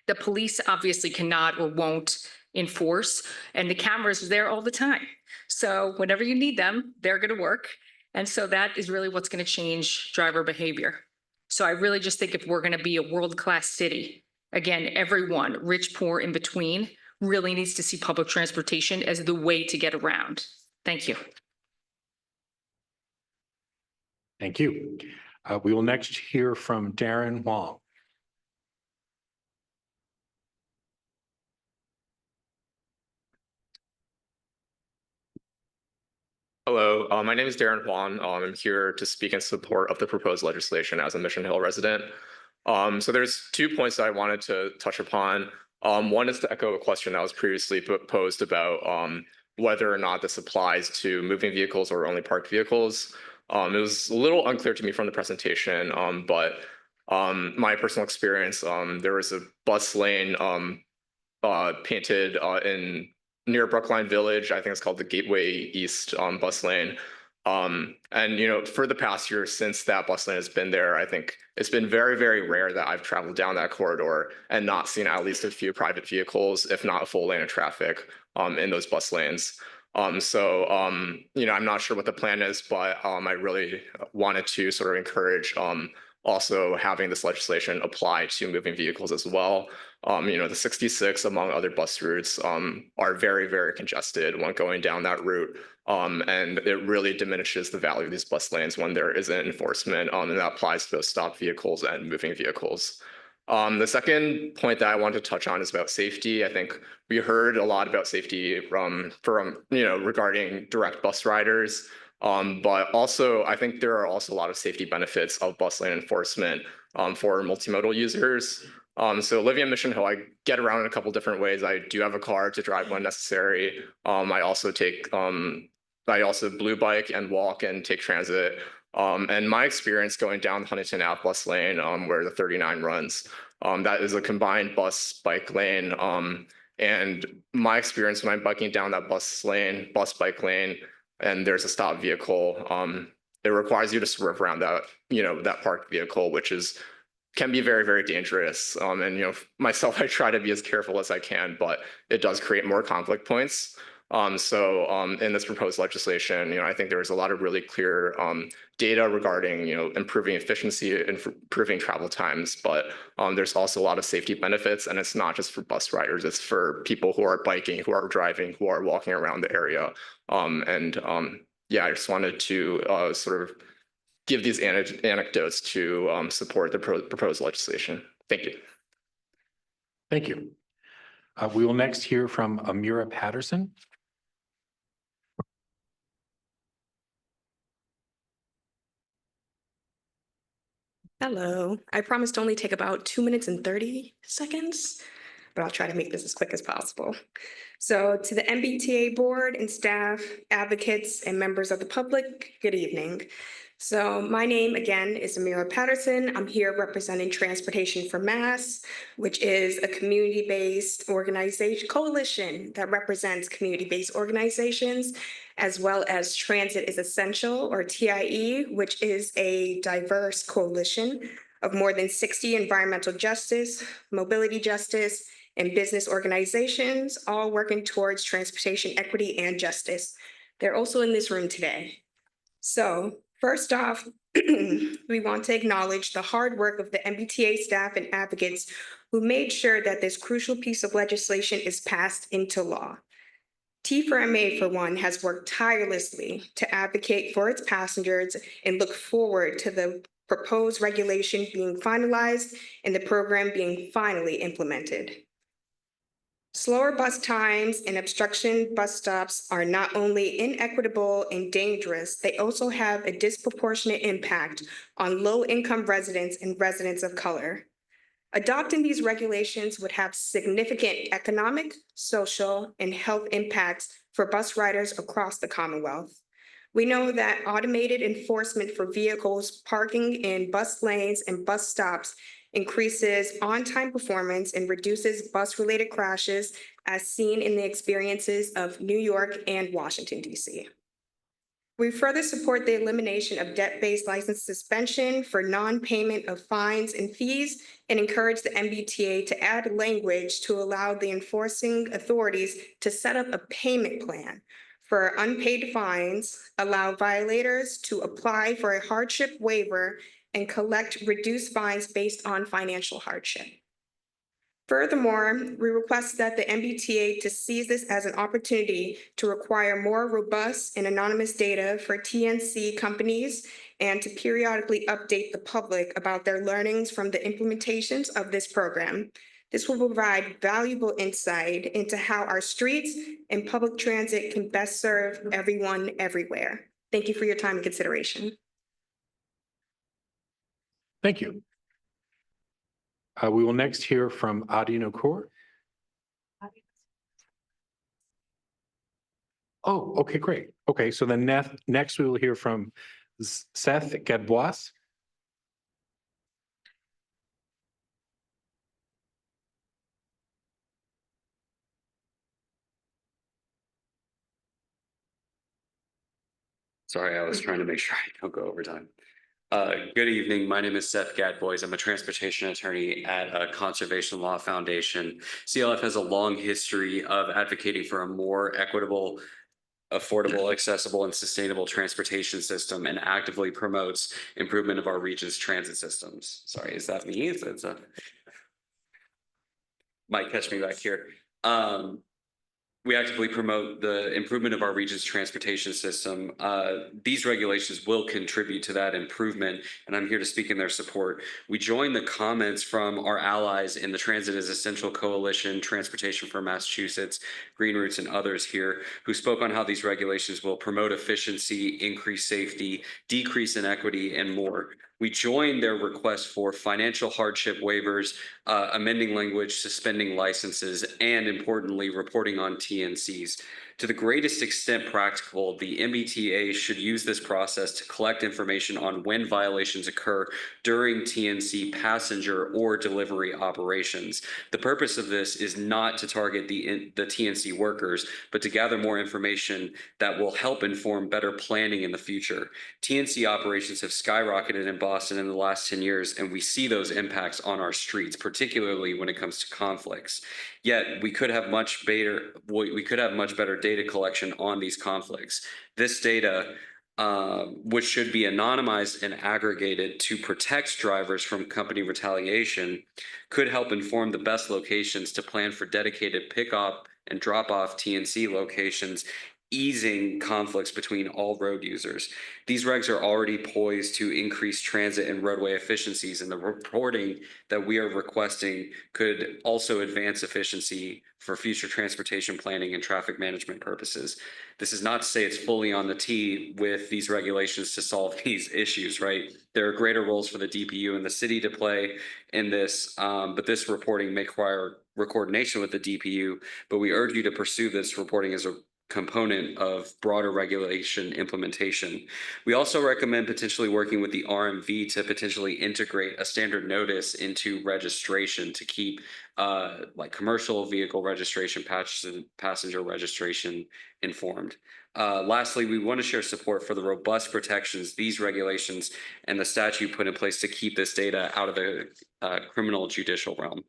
The police obviously cannot or won't enforce, and the cameras are there all the time. So whenever you need them, they're going to work. And so that is really what's going to change driver behavior. So I really just think if we're going to be a world-class city, again, everyone, rich, poor, in between, really needs to see public transportation as the way to get around. Thank you. Thank you. We will next hear from Darren Huang. Hello, my name is Darren Huang. I'm here to speak in support of the proposed legislation as a Mission Hill resident. So there's 2 points that I wanted to touch upon. One is to echo a question that was previously posed about whether or not this applies to moving vehicles or only parked vehicles. It was a little unclear to me from the presentation, but my personal experience, there was a bus lane painted near Brookline Village. I think it's called the Gateway East bus lane. And for the past year since that bus lane has been there, I think it's been very, very rare that I've traveled down that corridor and not seen at least a few private vehicles, if not a full lane of traffic, in those bus lanes. I'm not sure what the plan is, but I really wanted to sort of encourage also having this legislation apply to moving vehicles as well. The 66, among other bus routes, are very, very congested when going down that route. And it really diminishes the value of these bus lanes when there isn't enforcement, and that applies to both stopped vehicles and moving vehicles. The second point that I want to touch on is about safety. I think we heard a lot about safety from regarding direct bus riders. But also, I think there are also a lot of safety benefits of bus lane enforcement for multimodal users. So living in Mission Hill, I get around in a couple different ways. I do have a car to drive when necessary. I also blue bike and walk and take transit. And my experience going down the Huntington Ave bus lane, where the 39 runs, that is a combined bus bike lane. And my experience when I'm biking down that bus bike lane, and there's a stopped vehicle, it requires you to swerve around that parked vehicle, which can be very, very dangerous. And myself, I try to be as careful as I can, but it does create more conflict points. In this proposed legislation, I think there is a lot of really clear data regarding, improving efficiency and improving travel times, but there's also a lot of safety benefits, and it's not just for bus riders, it's for people who are biking, who are driving, who are walking around the area. I just wanted to sort of give these anecdotes to support the proposed legislation. Thank you. Thank you. We will next hear from Amira Patterson. Hello. I promise to only take about 2 minutes and 30 seconds, but I'll try to make this as quick as possible. So to the MBTA board and staff, advocates, and members of the public, good evening. So my name again is Amira Patterson. I'm here representing Transportation for Mass, which is a community-based coalition that represents community-based organizations, as well as Transit is Essential, or TIE, which is a diverse coalition of more than 60 environmental justice, mobility justice, and business organizations, all working towards transportation equity and justice. They're also in this room today. So first off, we want to acknowledge the hard work of the MBTA staff and advocates who made sure that this crucial piece of legislation is passed into law. T4MA, for one, has worked tirelessly to advocate for its passengers and look forward to the proposed regulation being finalized and the program being finally implemented. Slower bus times and obstruction bus stops are not only inequitable and dangerous, they also have a disproportionate impact on low-income residents and residents of color. Adopting these regulations would have significant economic, social, and health impacts for bus riders across the Commonwealth. We know that automated enforcement for vehicles parking in bus lanes and bus stops increases on-time performance and reduces bus-related crashes as seen in the experiences of New York and Washington, D.C. We further support the elimination of debt-based license suspension for non-payment of fines and fees and encourage the MBTA to add language to allow the enforcing authorities to set up a payment plan for unpaid fines, allow violators to apply for a hardship waiver, and collect reduced fines based on financial hardship. Furthermore, we request that the MBTA to seize this as an opportunity to require more robust and anonymous data for TNC companies and to periodically update the public about their learnings from the implementations of this program. This will provide valuable insight into how our streets and public transit can best serve everyone everywhere. Thank you for your time and consideration. Thank you. We will next hear from Adi Noor. Oh, okay, great. Okay, so then next we will hear from Seth Gadbois. Sorry, I was trying to make sure I don't go over time. Good evening. My name is Seth Gadboys. I'm a transportation attorney at Conservation Law Foundation. CLF has a long history of advocating for a more equitable, affordable, accessible, and sustainable transportation system and actively promotes improvement of our region's transit systems. Sorry, is that me? Might catch me back here. We actively promote the improvement of our region's transportation system. These regulations will contribute to that improvement, and I'm here to speak in their support. We join the comments from our allies in the Transit is Essential Coalition, Transportation for Massachusetts, Green Routes, and others here who spoke on how these regulations will promote efficiency, increase safety, decrease inequity, and more. We join their request for financial hardship waivers, amending language, suspending licenses, and importantly, reporting on TNCs. To the greatest extent practicable, the MBTA should use this process to collect information on when violations occur during TNC passenger or delivery operations. The purpose of this is not to target the TNC workers, but to gather more information that will help inform better planning in the future. TNC operations have skyrocketed in Boston in the last 10 years, and we see those impacts on our streets, particularly when it comes to conflicts. Yet we could have much better data collection on these conflicts. This data, which should be anonymized and aggregated to protect drivers from company retaliation, could help inform the best locations to plan for dedicated pick-up and drop-off TNC locations, easing conflicts between all road users. These regs are already poised to increase transit and roadway efficiencies, and the reporting that we are requesting could also advance efficiency for future transportation planning and traffic management purposes. This is not to say it's fully on the tee with these regulations to solve these issues, right? There are greater roles for the DPU and the city to play in this, but this reporting may require coordination with the DPU, but we urge you to pursue this reporting as a component of broader regulation implementation. We also recommend potentially working with the RMV to potentially integrate a standard notice into registration to keep like commercial vehicle registration, passenger registration informed. Lastly, we want to share support for the robust protections these regulations and the statute put in place to keep this data out of the criminal judicial realm.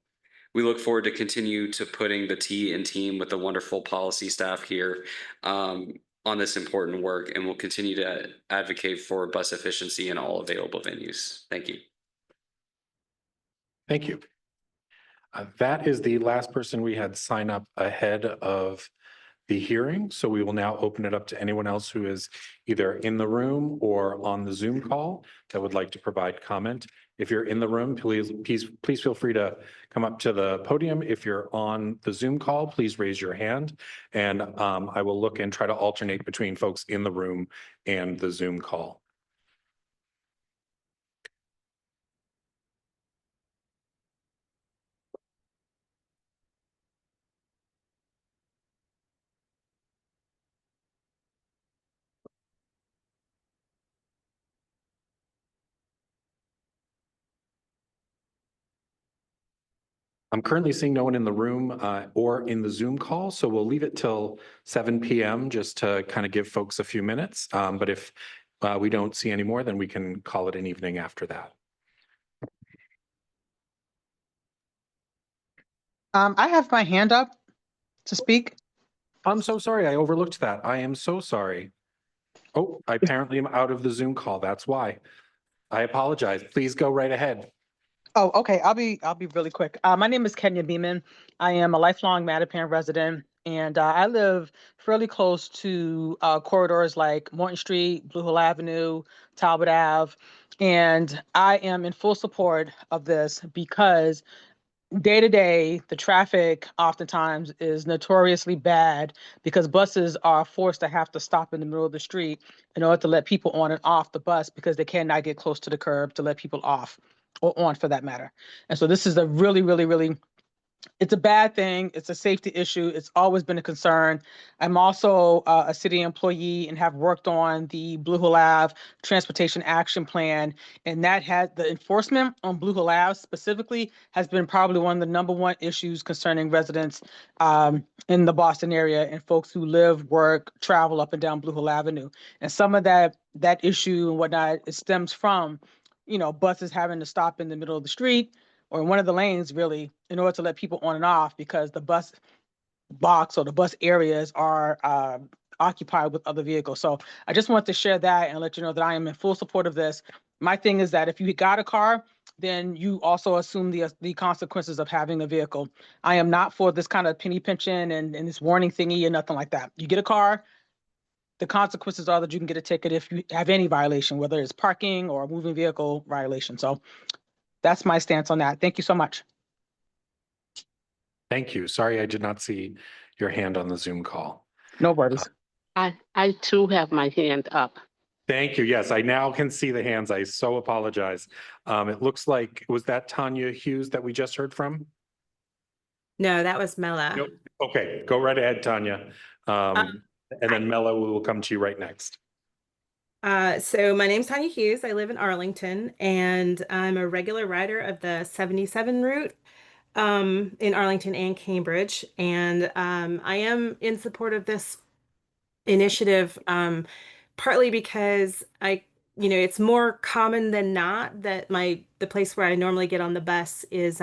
We look forward to continue to putting the T in team with the wonderful policy staff here on this important work, and we'll continue to advocate for bus efficiency in all available venues. Thank you. Thank you. That is the last person we had sign up ahead of the hearing. So we will now open it up to anyone else who is either in the room or on the Zoom call that would like to provide comment. If you're in the room, please feel free to come up to the podium. If you're on the Zoom call, please raise your hand, and I will look and try to alternate between folks in the room and the Zoom call. I'm currently seeing no one in the room or in the Zoom call, so we'll leave it till 7 p.m. just to kind of give folks a few minutes. But if we don't see any more, then we can call it an evening after that. I have my hand up to speak. I'm so sorry. I overlooked that. I am so sorry. Oh, I apparently am out of the Zoom call. That's why. I apologize. Please go right ahead. Oh, okay. I'll be really quick. My name is Kenya Beeman. I am a lifelong Mattapan resident, and I live fairly close to corridors like Morton Street, Blue Hill Avenue, Talbot Ave, and I am in full support of this because day to day, the traffic oftentimes is notoriously bad because buses are forced to have to stop in the middle of the street in order to let people on and off the bus because they cannot get close to the curb to let people off or on for that matter. And so this is a really, really, really It's a bad thing. It's a safety issue. It's always been a concern. I'm also a city employee and have worked on the Blue Hill Ave Transportation Action Plan. And that had the enforcement on Blue Hill Ave specifically has been probably one of the #1 issues concerning residents in the Boston area and folks who live, work, travel up and down Blue Hill Avenue. And some of that issue and whatnot, it stems from, buses having to stop in the middle of the street or in one of the lanes really in order to let people on and off because the bus box or the bus areas are occupied with other vehicles. So I just want to share that and let you know that I am in full support of this. My thing is that if you got a car, then you also assume the consequences of having a vehicle. I am not for this kind of penny pinching and this warning thingy and nothing like that. You get a car, the consequences are that you can get a ticket if you have any violation, whether it's parking or a moving vehicle violation. So that's my stance on that. Thank you so much. Thank you. Sorry, I did not see your hand on the Zoom call. No worries. I too have my hand up. Thank you. Yes, I now can see the hands. I so apologize. It looks like, was that Tanya Hughes that we just heard from? No, that was Mela. Nope. Okay, go right ahead, Tanya. And then Mela, we will come to you right next. So my name's Tanya Hughes. I live in Arlington, and I'm a regular rider of the 77 route in Arlington and Cambridge. And I am in support of this initiative, partly because it's more common than not that the place where I normally get on the bus is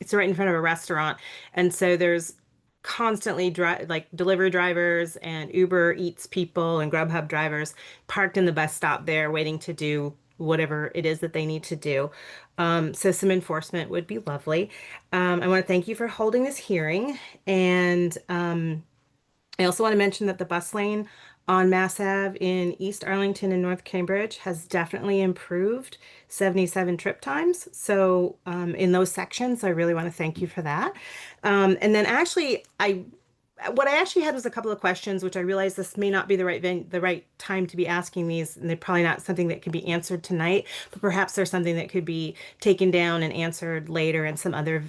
it's right in front of a restaurant, and so there's constantly delivery drivers and Uber Eats people and Grubhub drivers parked in the bus stop there waiting to do whatever it is that they need to do. So some enforcement would be lovely. I want to thank you for holding this hearing, and I also want to mention that the bus lane on Mass Ave in East Arlington and North Cambridge has definitely improved 77 trip times. So in those sections, I really want to thank you for that. And then actually, what I actually had was a couple of questions, which I realize this may not be the right time to be asking these, and they're probably not something that can be answered tonight, but perhaps there's something that could be taken down and answered later in some other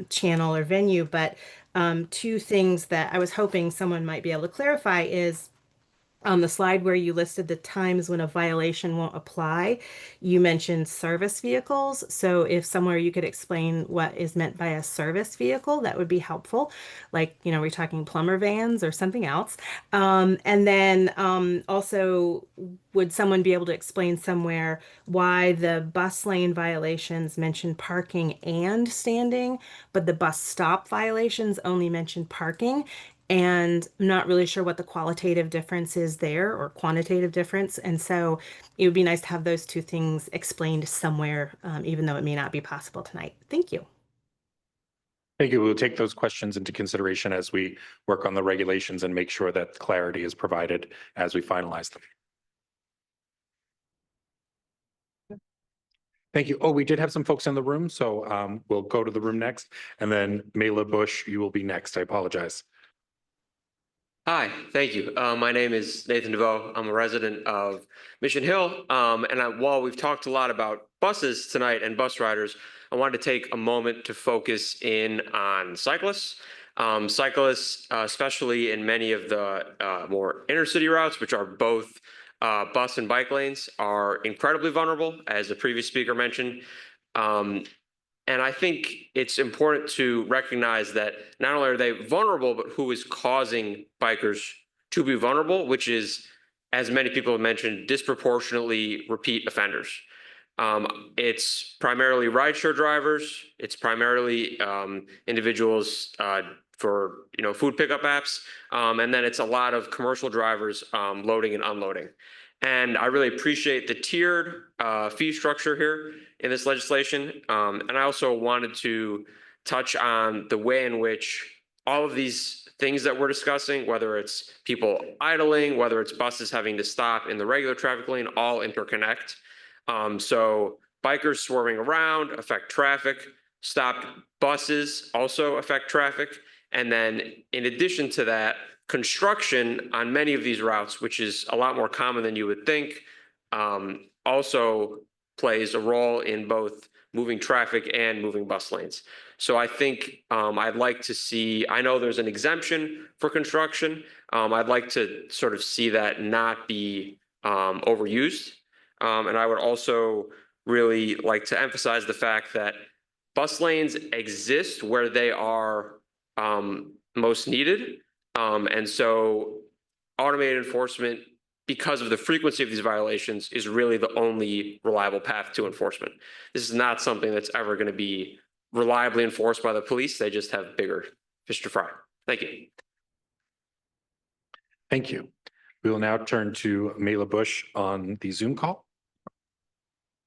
channel or venue. But two things that I was hoping someone might be able to clarify is on the slide where you listed the times when a violation won't apply, you mentioned service vehicles. So if somewhere you could explain what is meant by a service vehicle, that would be helpful. Like, we're talking plumber vans or something else. And then also, would someone be able to explain somewhere why the bus lane violations mention parking and standing, but the bus stop violations only mention parking? And I'm not really sure what the qualitative difference is there or quantitative difference. And so it would be nice to have those two things explained somewhere, even though it may not be possible tonight. Thank you. Thank you. We'll take those questions into consideration as we work on the regulations and make sure that clarity is provided as we finalize them. Thank you. Oh, we did have some folks in the room, so we'll go to the room next. And then Mela Bush, you will be next. I apologize. Hi, thank you. My name is Nathan DeVoe. I'm a resident of Mission Hill. While we've talked a lot about buses tonight and bus riders, I wanted to take a moment to focus in on cyclists. Cyclists, especially in many of the more inner city routes, which are both bus and bike lanes, are incredibly vulnerable, as the previous speaker mentioned. And I think it's important to recognize that not only are they vulnerable, but who is causing bikers to be vulnerable, which is, as many people have mentioned, disproportionately repeat offenders. It's primarily rideshare drivers. It's primarily individuals for food pickup apps, and then it's a lot of commercial drivers loading and unloading. And I really appreciate the tiered fee structure here in this legislation. And I also wanted to touch on the way in which all of these things that we're discussing, whether it's people idling, whether it's buses having to stop in the regular traffic lane, all interconnect. So bikers swerving around affect traffic, stopped buses also affect traffic. And then in addition to that, construction on many of these routes, which is a lot more common than you would think, also plays a role in both moving traffic and moving bus lanes. So I think I'd like to see, I know there's an exemption for construction. I'd like to sort of see that not be overused. And I would also really like to emphasize the fact that bus lanes exist where they are most needed. And so automated enforcement, because of the frequency of these violations, is really the only reliable path to enforcement. This is not something that's ever going to be reliably enforced by the police. They just have bigger fish to fry. Thank you. Thank you. We will now turn to Mela Bush on the Zoom call.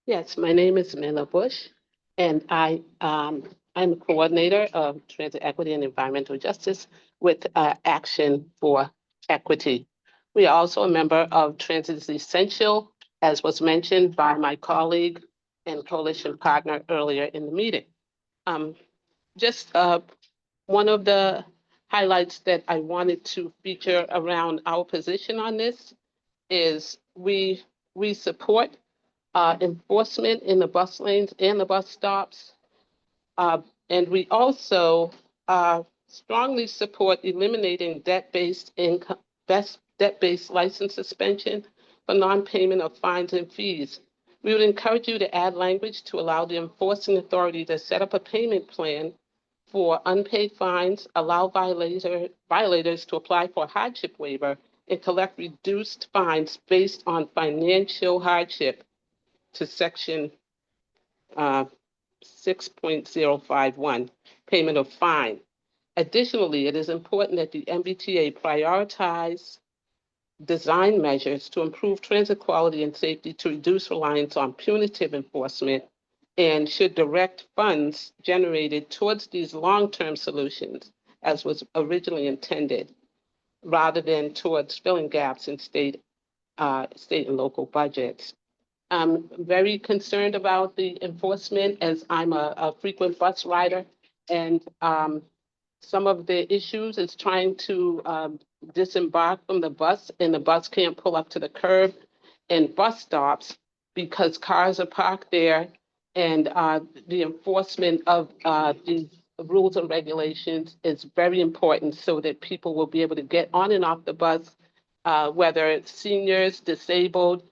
Yes, my name is Mela Bush, and I'm a coordinator of Transit Equity and Environmental Justice with Action for Equity. We are also a member of Transit is Essential, as was mentioned by my colleague and coalition partner earlier in the meeting. Just one of the highlights that I wanted to feature around our position on this is we support enforcement in the bus lanes and the bus stops. And we also strongly support eliminating debt-based income, debt-based license suspension for non-payment of fines and fees. We would encourage you to add language to allow the enforcing authority to set up a payment plan for unpaid fines, allow violators to apply for a hardship waiver, and collect reduced fines based on financial hardship to section 6.051, payment of fine. Additionally, it is important that the MBTA prioritize design measures to improve transit quality and safety to reduce reliance on punitive enforcement and should direct funds generated towards these long-term solutions as was originally intended, rather than towards filling gaps in state and local budgets. I'm very concerned about the enforcement as I'm a frequent bus rider, and some of the issues is trying to disembark from the bus and the bus can't pull up to the curb and bus stops because cars are parked there, and the enforcement of these rules and regulations is very important so that people will be able to get on and off the bus, whether it's seniors, disabled,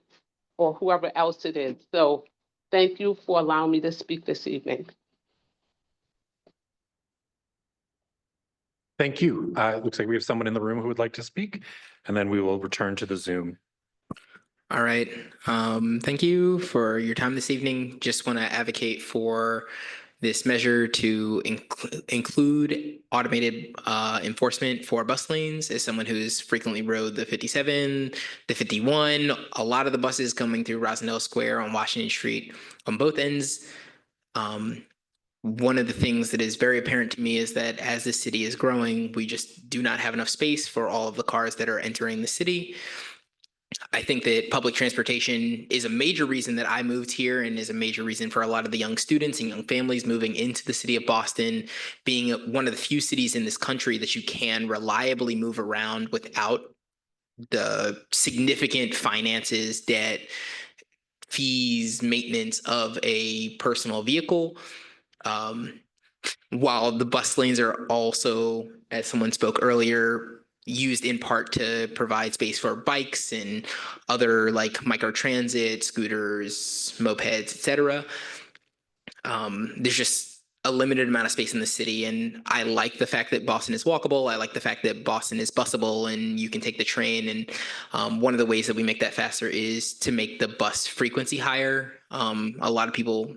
or whoever else it is. So thank you for allowing me to speak this evening. Thank you. It looks like we have someone in the room who would like to speak, and then we will return to the Zoom. All right. Thank you for your time this evening. Just want to advocate for this measure to include automated enforcement for bus lanes. As someone who's frequently rode the 57, the 51, a lot of the buses coming through Rosendale Square on Washington Street on both ends. One of the things that is very apparent to me is that as the city is growing, we just do not have enough space for all of the cars that are entering the city. I think that public transportation is a major reason that I moved here and is a major reason for a lot of the young students and young families moving into the city of Boston, being one of the few cities in this country that you can reliably move around without the significant finances, debt, fees, maintenance of a personal vehicle. While the bus lanes are also, as someone spoke earlier, used in part to provide space for bikes and other like microtransit, scooters, mopeds, etc. There's just a limited amount of space in the city, and I like the fact that Boston is walkable. I like the fact that Boston is busable and you can take the train. And one of the ways that we make that faster is to make the bus frequency higher. A lot of people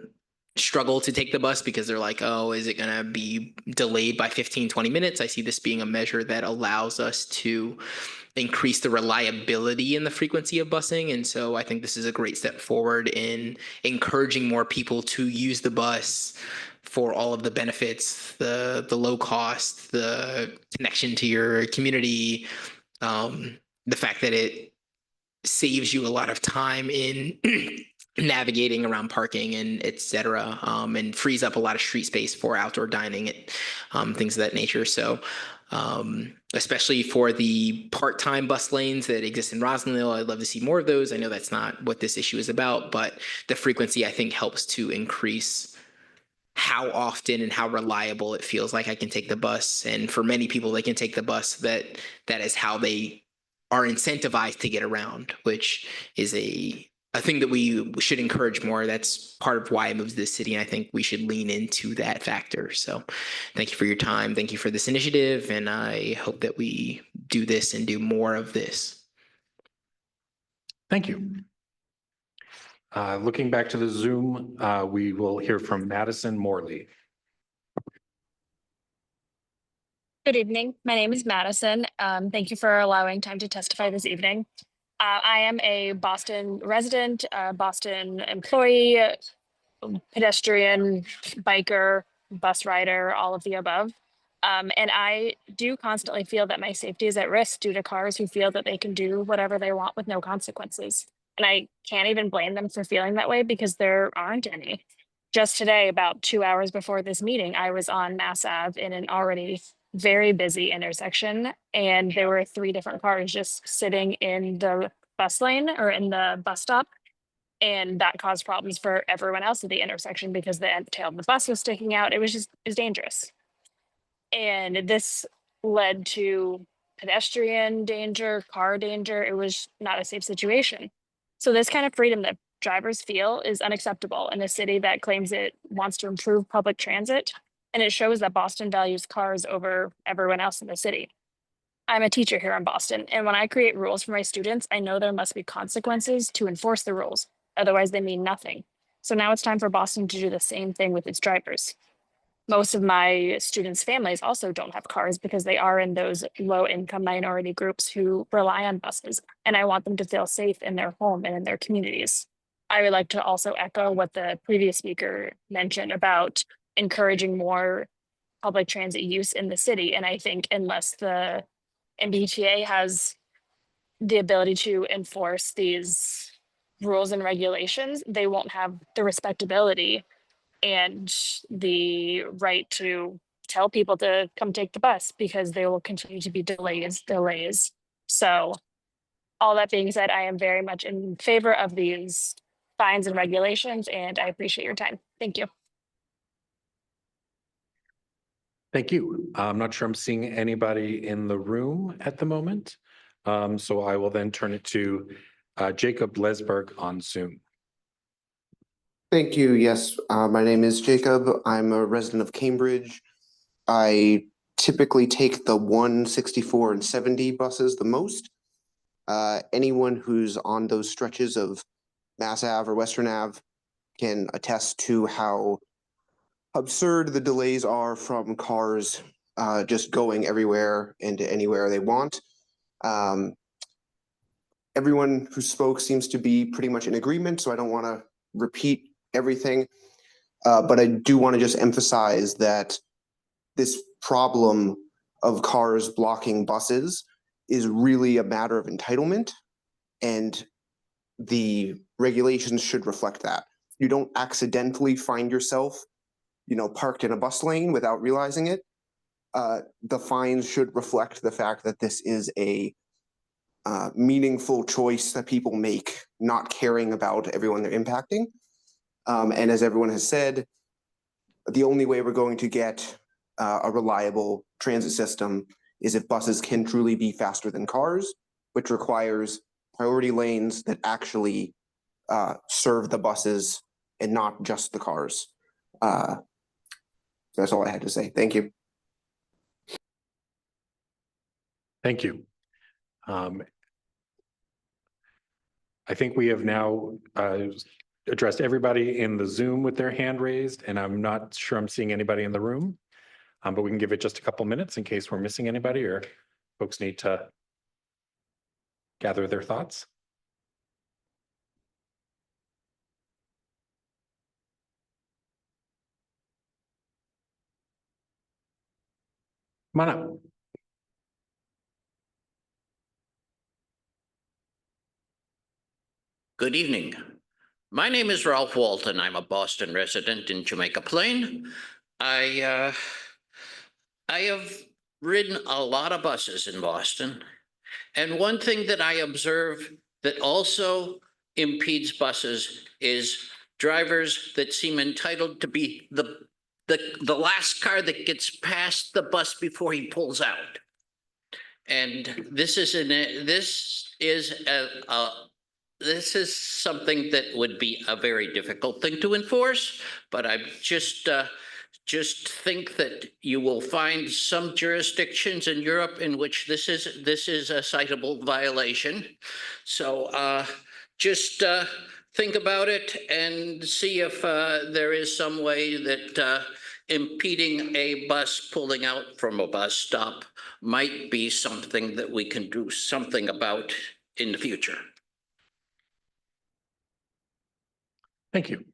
struggle to take the bus because they're like, oh, is it going to be delayed by 15, 20 minutes? I see this being a measure that allows us to increase the reliability and the frequency of busing. And so I think this is a great step forward in encouraging more people to use the bus for all of the benefits, the low cost, the connection to your community, the fact that it saves you a lot of time in navigating around parking and et cetera, and frees up a lot of street space for outdoor dining and things of that nature. So especially for the part-time bus lanes that exist in Roslindale. I'd love to see more of those. I know that's not what this issue is about, but the frequency, I think, helps to increase how often and how reliable it feels like I can take the bus. And for many people, they can take the bus. That is how they are incentivized to get around, which is a thing that we should encourage more. That's part of why I moved to this city. And I think we should lean into that factor. So thank you for your time. Thank you for this initiative. And I hope that we do this and do more of this. Thank you. Looking back to the Zoom, we will hear from Madison Morley. Good evening. My name is Madison. Thank you for allowing time to testify this evening. I am a Boston resident, Boston employee, pedestrian, biker, bus rider, all of the above. And I do constantly feel that my safety is at risk due to cars who feel that they can do whatever they want with no consequences. And I can't even blame them for feeling that way because there aren't any. Just today, about 2 hours before this meeting, I was on Mass Ave in an already very busy intersection, and there were 3 different cars just sitting in the bus lane or in the bus stop. And that caused problems for everyone else at the intersection because the end tail of the bus was sticking out. It was dangerous. And this led to pedestrian danger, car danger. It was not a safe situation. So this kind of freedom that drivers feel is unacceptable in a city that claims it wants to improve public transit. And it shows that Boston values cars over everyone else in the city. I'm a teacher here in Boston, and when I create rules for my students, I know there must be consequences to enforce the rules. Otherwise, they mean nothing. So now it's time for Boston to do the same thing with its drivers. Most of my students' families also don't have cars because they are in those low-income minority groups who rely on buses, and I want them to feel safe in their home and in their communities. I would like to also echo what the previous speaker mentioned about encouraging more public transit use in the city. And I think unless the MBTA has the ability to enforce these rules and regulations, they won't have the respectability and the right to tell people to come take the bus because there will continue to be delays. So all that being said, I am very much in favor of these fines and regulations, and I appreciate your time. Thank you. Thank you. I'm not sure I'm seeing anybody in the room at the moment. So I will then turn it to Jacob Lesberg on Zoom. Thank you. Yes, my name is Jacob. I'm a resident of Cambridge. I typically take the 164 and 70 buses the most. Anyone who's on those stretches of Mass Ave or Western Ave can attest to how absurd the delays are from cars just going everywhere and anywhere they want. Everyone who spoke seems to be pretty much in agreement, so I don't want to repeat everything. But I do want to just emphasize that this problem of cars blocking buses is really a matter of entitlement, and the regulations should reflect that. You don't accidentally find yourself, parked in a bus lane without realizing it. The fines should reflect the fact that this is a meaningful choice that people make, not caring about everyone they're impacting. And as everyone has said, the only way we're going to get a reliable transit system is if buses can truly be faster than cars, which requires priority lanes that actually serve the buses and not just the cars. That's all I had to say. Thank you. Thank you. I think we have now addressed everybody in the Zoom with their hand raised, and I'm not sure I'm seeing anybody in the room, but we can give it just a couple minutes in case we're missing anybody or folks need to gather their thoughts. Come on up. Good evening. My name is Ralph Walton. I'm a Boston resident in Jamaica Plain. I have ridden a lot of buses in Boston. And one thing that I observe that also impedes buses is drivers that seem entitled to be the last car that gets past the bus before he pulls out. And this is this is something that would be a very difficult thing to enforce, but I just think that you will find some jurisdictions in Europe in which this is a citable violation. So just think about it and see if there is some way that impeding a bus pulling out from a bus stop might be something that we can do something about in the future. Thank you.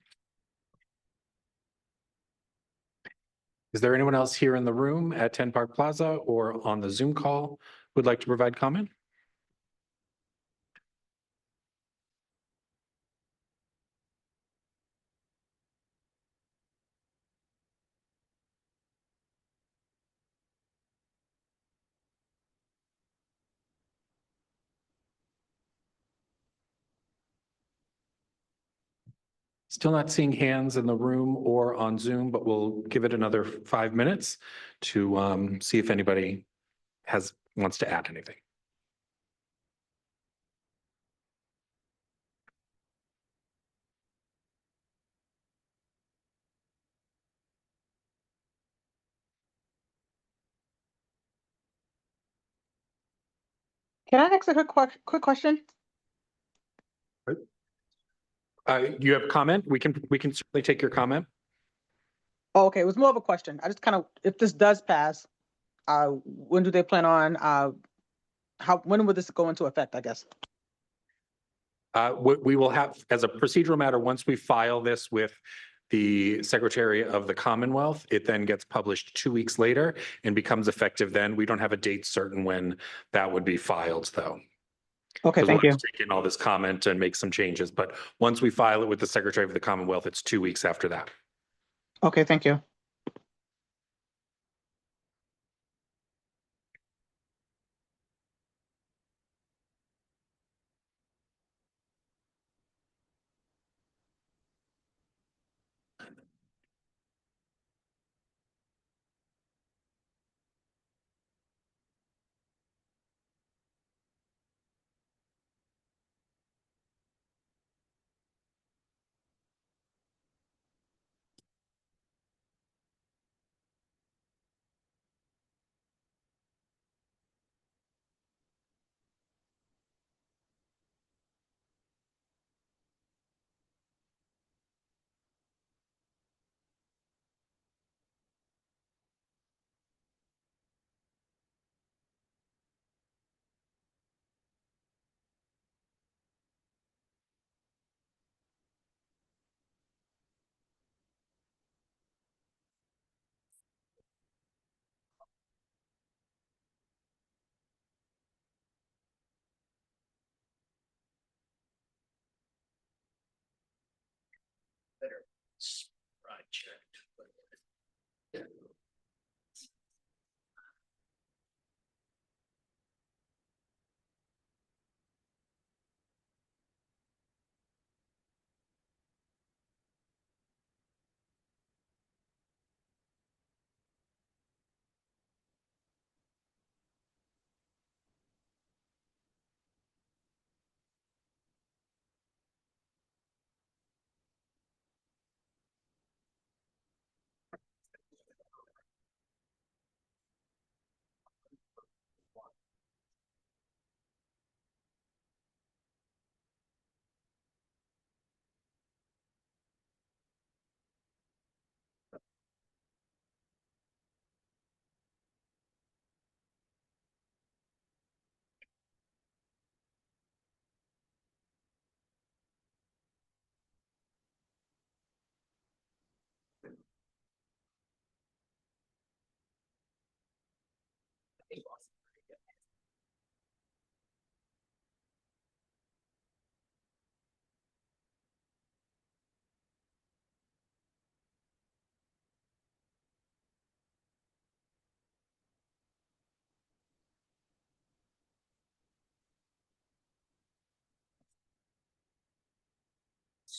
Is there anyone else here in the room at 10 Park Plaza or on the Zoom call who would like to provide comment? Still not seeing hands in the room or on Zoom, but we'll give it another 5 minutes to see if anybody wants to add anything. Can I ask a quick question? You have comment? We can certainly take your comment. Oh, okay, it was more of a question. I just kind of, if this does pass, when do they plan on, when will this go into effect, I guess? We will have, as a procedural matter, once we file this with the Secretary of the Commonwealth, it then gets published 2 weeks later and becomes effective then. We don't have a date certain when that would be filed, though. Okay, thank you. Take in all this comment and make some changes, but once we file it with the Secretary of the Commonwealth, it's 2 weeks after that. Okay, thank you.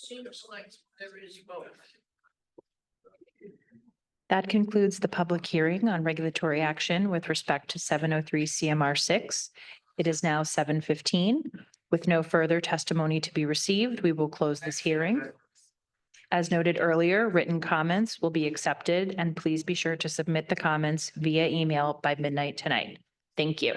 Seems like there is both. That concludes the public hearing on regulatory action with respect to 703 CMR 6. It is now 7:15. With no further testimony to be received, we will close this hearing. As noted earlier, written comments will be accepted, and please be sure to submit the comments via email by midnight tonight. Thank you.